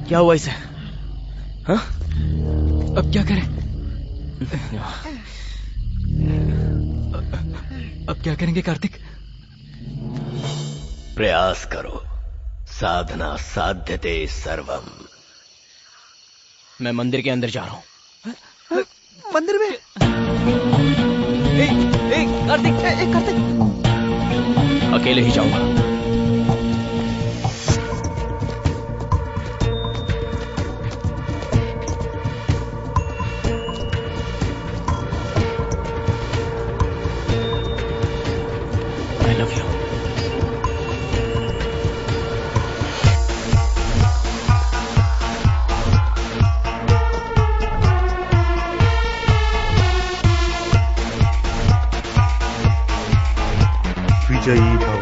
क्या हुआ इसे? हाँ? अब क्या करें? अब क्या करेंगे कार्तिक? प्रयास करो, साधना साध्यते सर्वम। मैं मंदिर के अंदर जा रहा हूँ। मंदिर में? कार्तिक, कार्तिक, अकेले ही जाऊंगा। I love you. विजयी भव।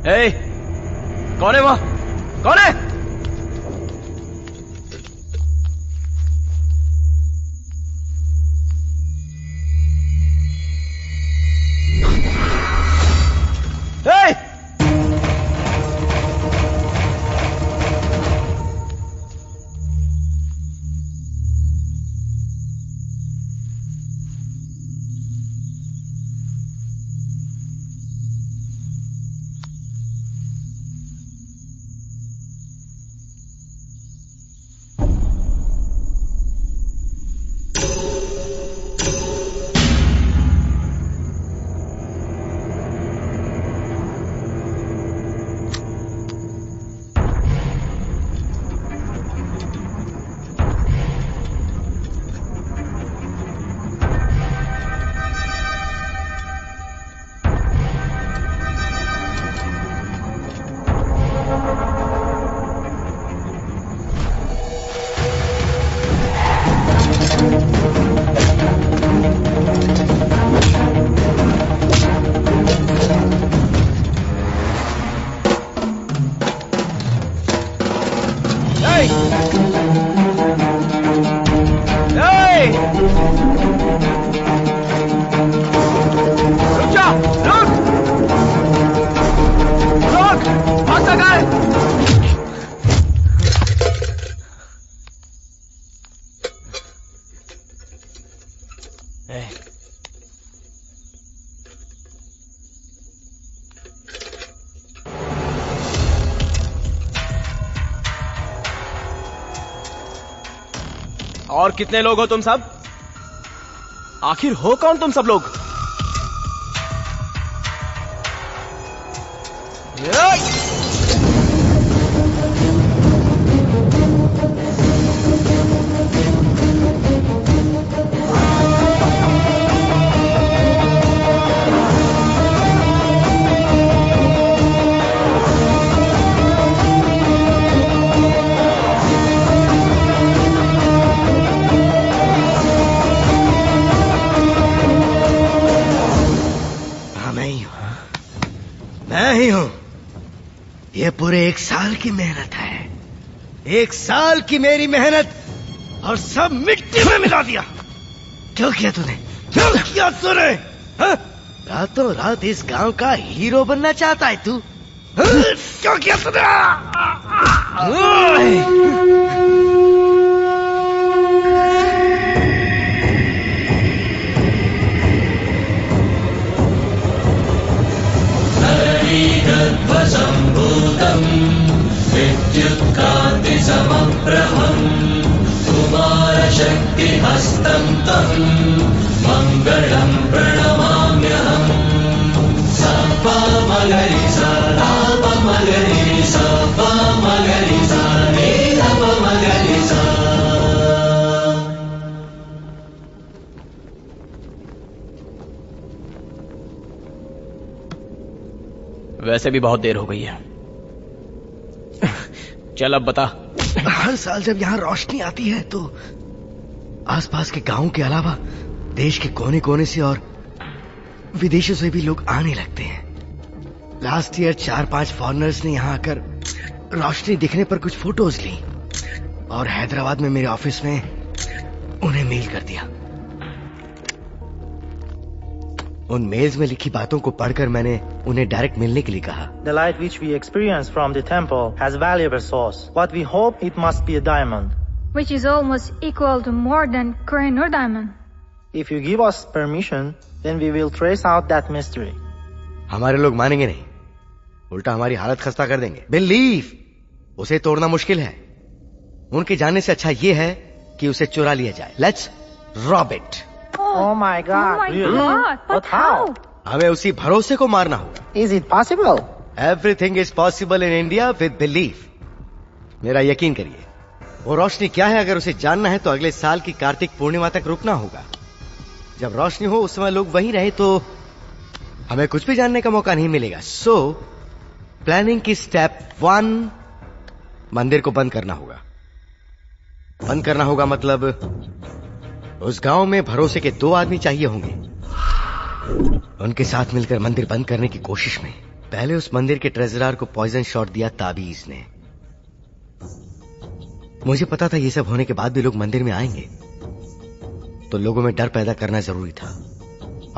ए, कौन है वहां? कौन है? ए! और कितने लोग हो तुम सब? आखिर हो कौन तुम सब लोग? मैं ही हूं। ये पूरे 1 साल की मेहनत है। 1 साल की मेरी मेहनत और सब मिट्टी में मिला दिया। क्यों किया तूने? क्यों किया तूने? रातों रात इस गांव का हीरो बनना चाहता है तू? क्यों किया तूने? सम्भूतम् विद्युत्कान्ति समप्रभम् कुमारशक्तिहस्तं तम् मङ्गलम् प्रणमाम्यहम् सपा मगरि सा लाप मगरि सपा मगरि सा नीलप मगरि सा। वैसे भी बहुत देर हो गई है। चल अब बता। हर साल जब यहाँ रोशनी आती है तो आसपास के गांवों के अलावा देश के कोने कोने से और विदेशों से भी लोग आने लगते हैं। लास्ट ईयर 4-5 फॉरेनर्स ने यहाँ आकर रोशनी दिखने पर कुछ फोटोज ली और हैदराबाद में मेरे ऑफिस में उन्हें मेल कर दिया। उन मेल्स में लिखी बातों को पढ़कर मैंने उन्हें डायरेक्ट मिलने के लिए कहा। The light which we experience from the temple has valuable source. What we hope it must be a diamond. Which is almost equal to more than Koh-i-Noor diamond. If you give us permission, then we will trace out that mystery. हमारे लोग मानेंगे नहीं, उल्टा हमारी हालत खस्ता कर देंगे। बिलीव उसे तोड़ना मुश्किल है। उनके जाने से अच्छा ये है कि उसे चुरा लिया जाए। Let's rob it. Oh my God! Oh my really? God! But how? हमें उसी भरोसे को मारना होगा। Is it possible? Everything is possible in India with belief. मेरा यकीन करिए। वो रोशनी क्या है अगर उसे जानना है तो अगले साल की कार्तिक पूर्णिमा तक रुकना होगा। जब रोशनी हो उस समय लोग वहीं रहे तो हमें कुछ भी जानने का मौका नहीं मिलेगा। सो प्लानिंग की स्टेप 1, मंदिर को बंद करना होगा। बंद करना होगा मतलब उस गांव में भरोसे के 2 आदमी चाहिए होंगे। उनके साथ मिलकर मंदिर बंद करने की कोशिश में पहले उस मंदिर के ट्रेजरर को पॉइजन शॉट दिया ताबीज ने। मुझे पता था ये सब होने के बाद भी लोग मंदिर में आएंगे, तो लोगों में डर पैदा करना जरूरी था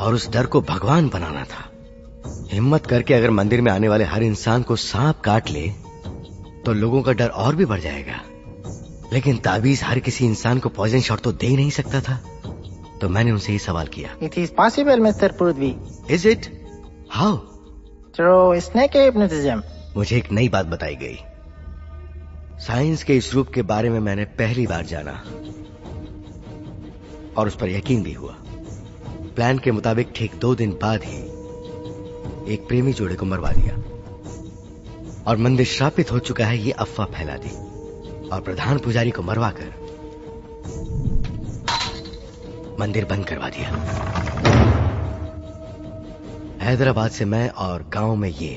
और उस डर को भगवान बनाना था। हिम्मत करके अगर मंदिर में आने वाले हर इंसान को सांप काट ले तो लोगों का डर और भी बढ़ जाएगा। लेकिन ताबीज हर किसी इंसान को पॉइजन शॉट तो दे ही नहीं सकता था, तो मैंने उनसे ही सवाल किया। It is possible, Mr. Purdvi. Is it? How? Through snake hypnotism. मुझे एक नई बात बताई गई। साइंस के इस रूप के बारे में मैंने पहली बार जाना और उस पर यकीन भी हुआ। प्लान के मुताबिक ठीक 2 दिन बाद ही एक प्रेमी जोड़े को मरवा दिया और मंदिर श्रापित हो चुका है ये अफवाह फैला दी और प्रधान पुजारी को मरवाकर मंदिर बंद करवा दिया। हैदराबाद से मैं और गांव में ये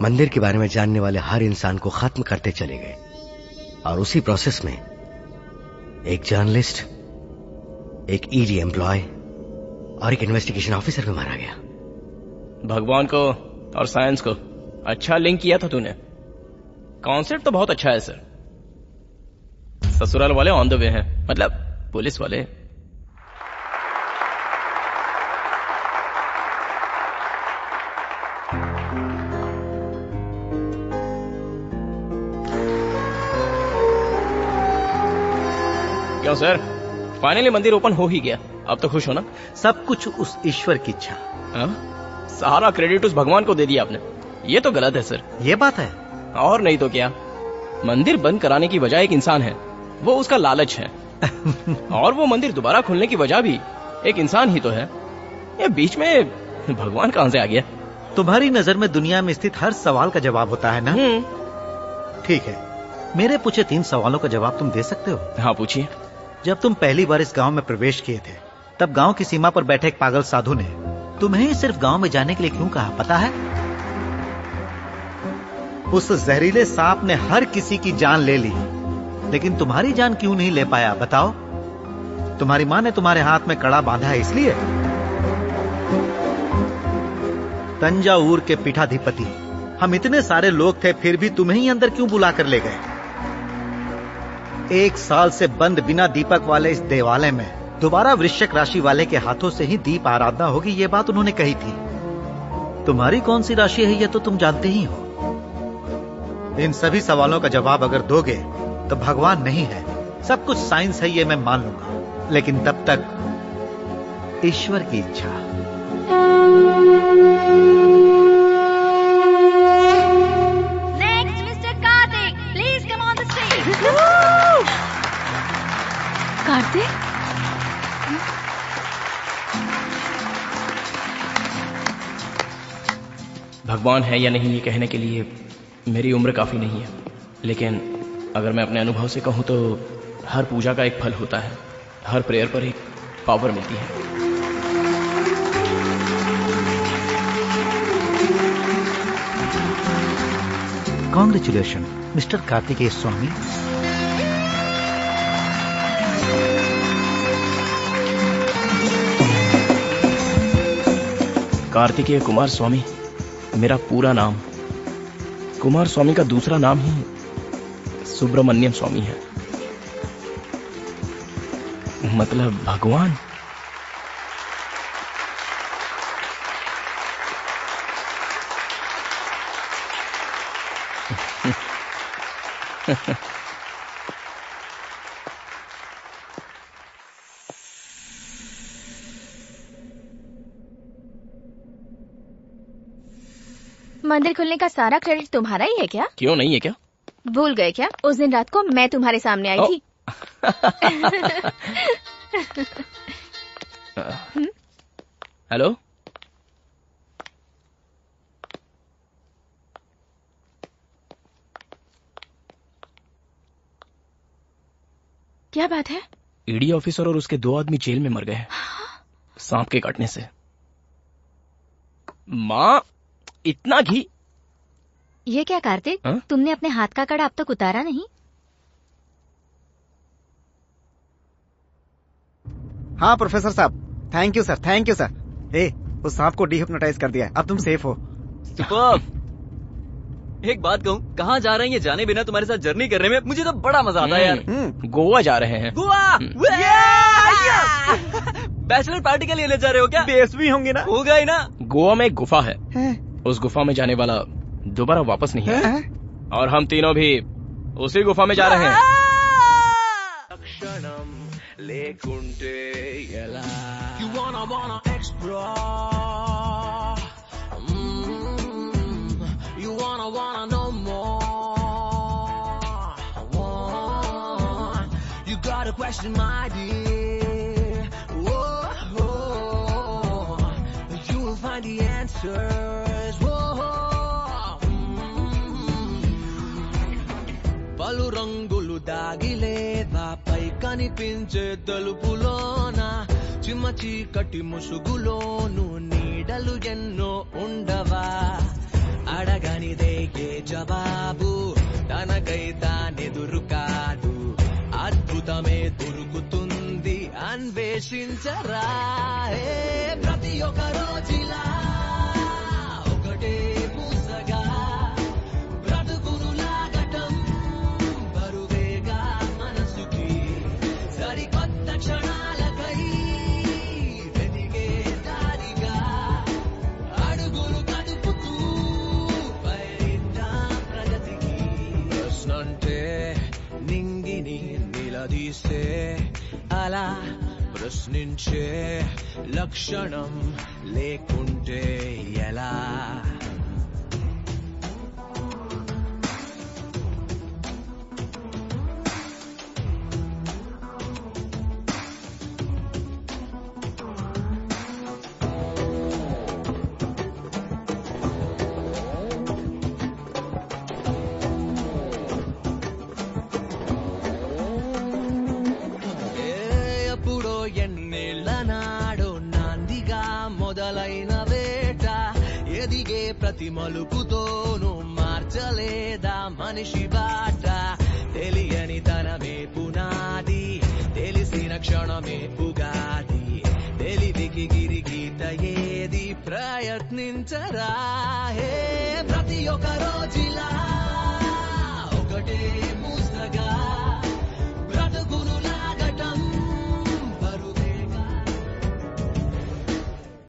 मंदिर के बारे में जानने वाले हर इंसान को खत्म करते चले गए और उसी प्रोसेस में एक जर्नलिस्ट, एक ईडी एम्प्लॉय और एक इन्वेस्टिगेशन ऑफिसर भी मारा गया। भगवान को और साइंस को अच्छा लिंक किया था तूने। कॉन्सेप्ट तो बहुत अच्छा है सर। ससुराल वाले ऑन द वे हैं, मतलब पुलिस वाले। क्यों सर, फाइनली मंदिर ओपन हो ही गया, अब तो खुश हो ना? सब कुछ उस ईश्वर की इच्छा। सारा क्रेडिट उस भगवान को दे दिया आपने, ये तो गलत है सर। ये बात है और नहीं तो क्या। मंदिर बंद कराने की वजह एक इंसान है, वो उसका लालच है और वो मंदिर दोबारा खोलने की वजह भी एक इंसान ही तो है। ये बीच में भगवान कहां से आ गया? तुम्हारी नजर में दुनिया में स्थित हर सवाल का जवाब होता है ना? ठीक है, मेरे पूछे 3 सवालों का जवाब तुम दे सकते हो? हाँ पूछिए। जब तुम पहली बार इस गांव में प्रवेश किए थे तब गांव की सीमा पर बैठे एक पागल साधु ने तुम्हें सिर्फ गांव में जाने के लिए क्यों कहा पता है? उस जहरीले सांप ने हर किसी की जान ले ली, लेकिन तुम्हारी जान क्यों नहीं ले पाया बताओ? तुम्हारी मां ने तुम्हारे हाथ में कड़ा बांधा है इसलिए? तंजावुर के पीठाधिपति, हम इतने सारे लोग थे फिर भी तुम्हें ही अंदर क्यों बुला कर ले गए? 1 साल से बंद बिना दीपक वाले इस देवालय में दोबारा वृश्चिक राशि वाले के हाथों से ही दीप आराधना होगी, ये बात उन्होंने कही थी। तुम्हारी कौन सी राशि है ये तो तुम जानते ही हो। इन सभी सवालों का जवाब अगर दोगे तो भगवान नहीं है, सब कुछ साइंस है, ये मैं मान लूंगा, लेकिन तब तक ईश्वर की इच्छा। Next mister Kartik, please come on the stage. Kartik, भगवान है या नहीं ये कहने के लिए मेरी उम्र काफी नहीं है, लेकिन अगर मैं अपने अनुभव से कहूं तो हर पूजा का एक फल होता है, हर प्रेयर पर एक पावर मिलती है। कॉन्ग्रेचुलेशन मिस्टर कार्तिकेय स्वामी। कार्तिकेय कुमार स्वामी मेरा पूरा नाम। कुमार स्वामी का दूसरा नाम ही सुब्रमण्यम स्वामी है, मतलब भगवान। मंदिर खुलने का सारा क्रेडिट तुम्हारा ही है क्या? क्यों नहीं है क्या? भूल गए क्या? उस दिन रात को मैं तुम्हारे सामने आई थी। हेलो, क्या बात है? ईडी ऑफिसर और उसके 2 आदमी जेल में मर गए सांप के काटने से। माँ, इतना घी? ये क्या कार्तिक, तुमने अपने हाथ का कड़ा अब तक उतारा नहीं? हाँ प्रोफेसर साहब, thank you sir, thank you sir. उस सांप को डिहिप्नोटाइज कर दिया है, अब तुम सेफ हो। सुपर्ब। एक बात कहूँ, कहाँ जा रहे हैं ये जाने बिना तुम्हारे साथ जर्नी करने में मुझे तो बड़ा मजा आता है यार। गोवा जा रहे हैं। गोवा? बैचलर पार्टी के लिए ले जा रहे हो क्या? बेस भी होंगे ना? होगा ही ना। गोवा में एक गुफा है, उस गुफा में जाने वाला दोबारा वापस नहीं आया, और हम तीनों भी उसी गुफा में जा रहे हैं। Question, my dear. Whoa, you will find the answers. పలు రంగులు దాగిలేదా పై కనిపించే తలుపులోన చిమ్మ చీకటి ముసుగులోను నీడలు ఎన్నో ఉండవా అడగనిదే ఏ జవాబు తనకై తానెదురు కాదు అద్భుతమే దొరుకుతుంది అన్వేషించరా ప్రతి ఒక్క రోజులా ఒకటే పూసగా బ్రతుకును లాగటం బరువేగా మనసుకి సరికొత్త క్షణాలకై వెతికే దారిగా అడుగులు కదుపుతూ పయనిద్దాం ప్రగతికి ప్రశ్నంటే నింగిని నిలదీసే అలా ప్రశ్నించే లక్షణం లేకుంటే ఎలా మొదలైన వేట ఎదిగే ప్రతి మలుపుతోనూ మార్చలేదా మనిషి బాట తెలియని తనమే పునాది తెలిసిన క్షణమే ఉగాది తెలివికి గిరిగీత ఏది ప్రయత్నించరా ప్రతి ఒక్క రోజులా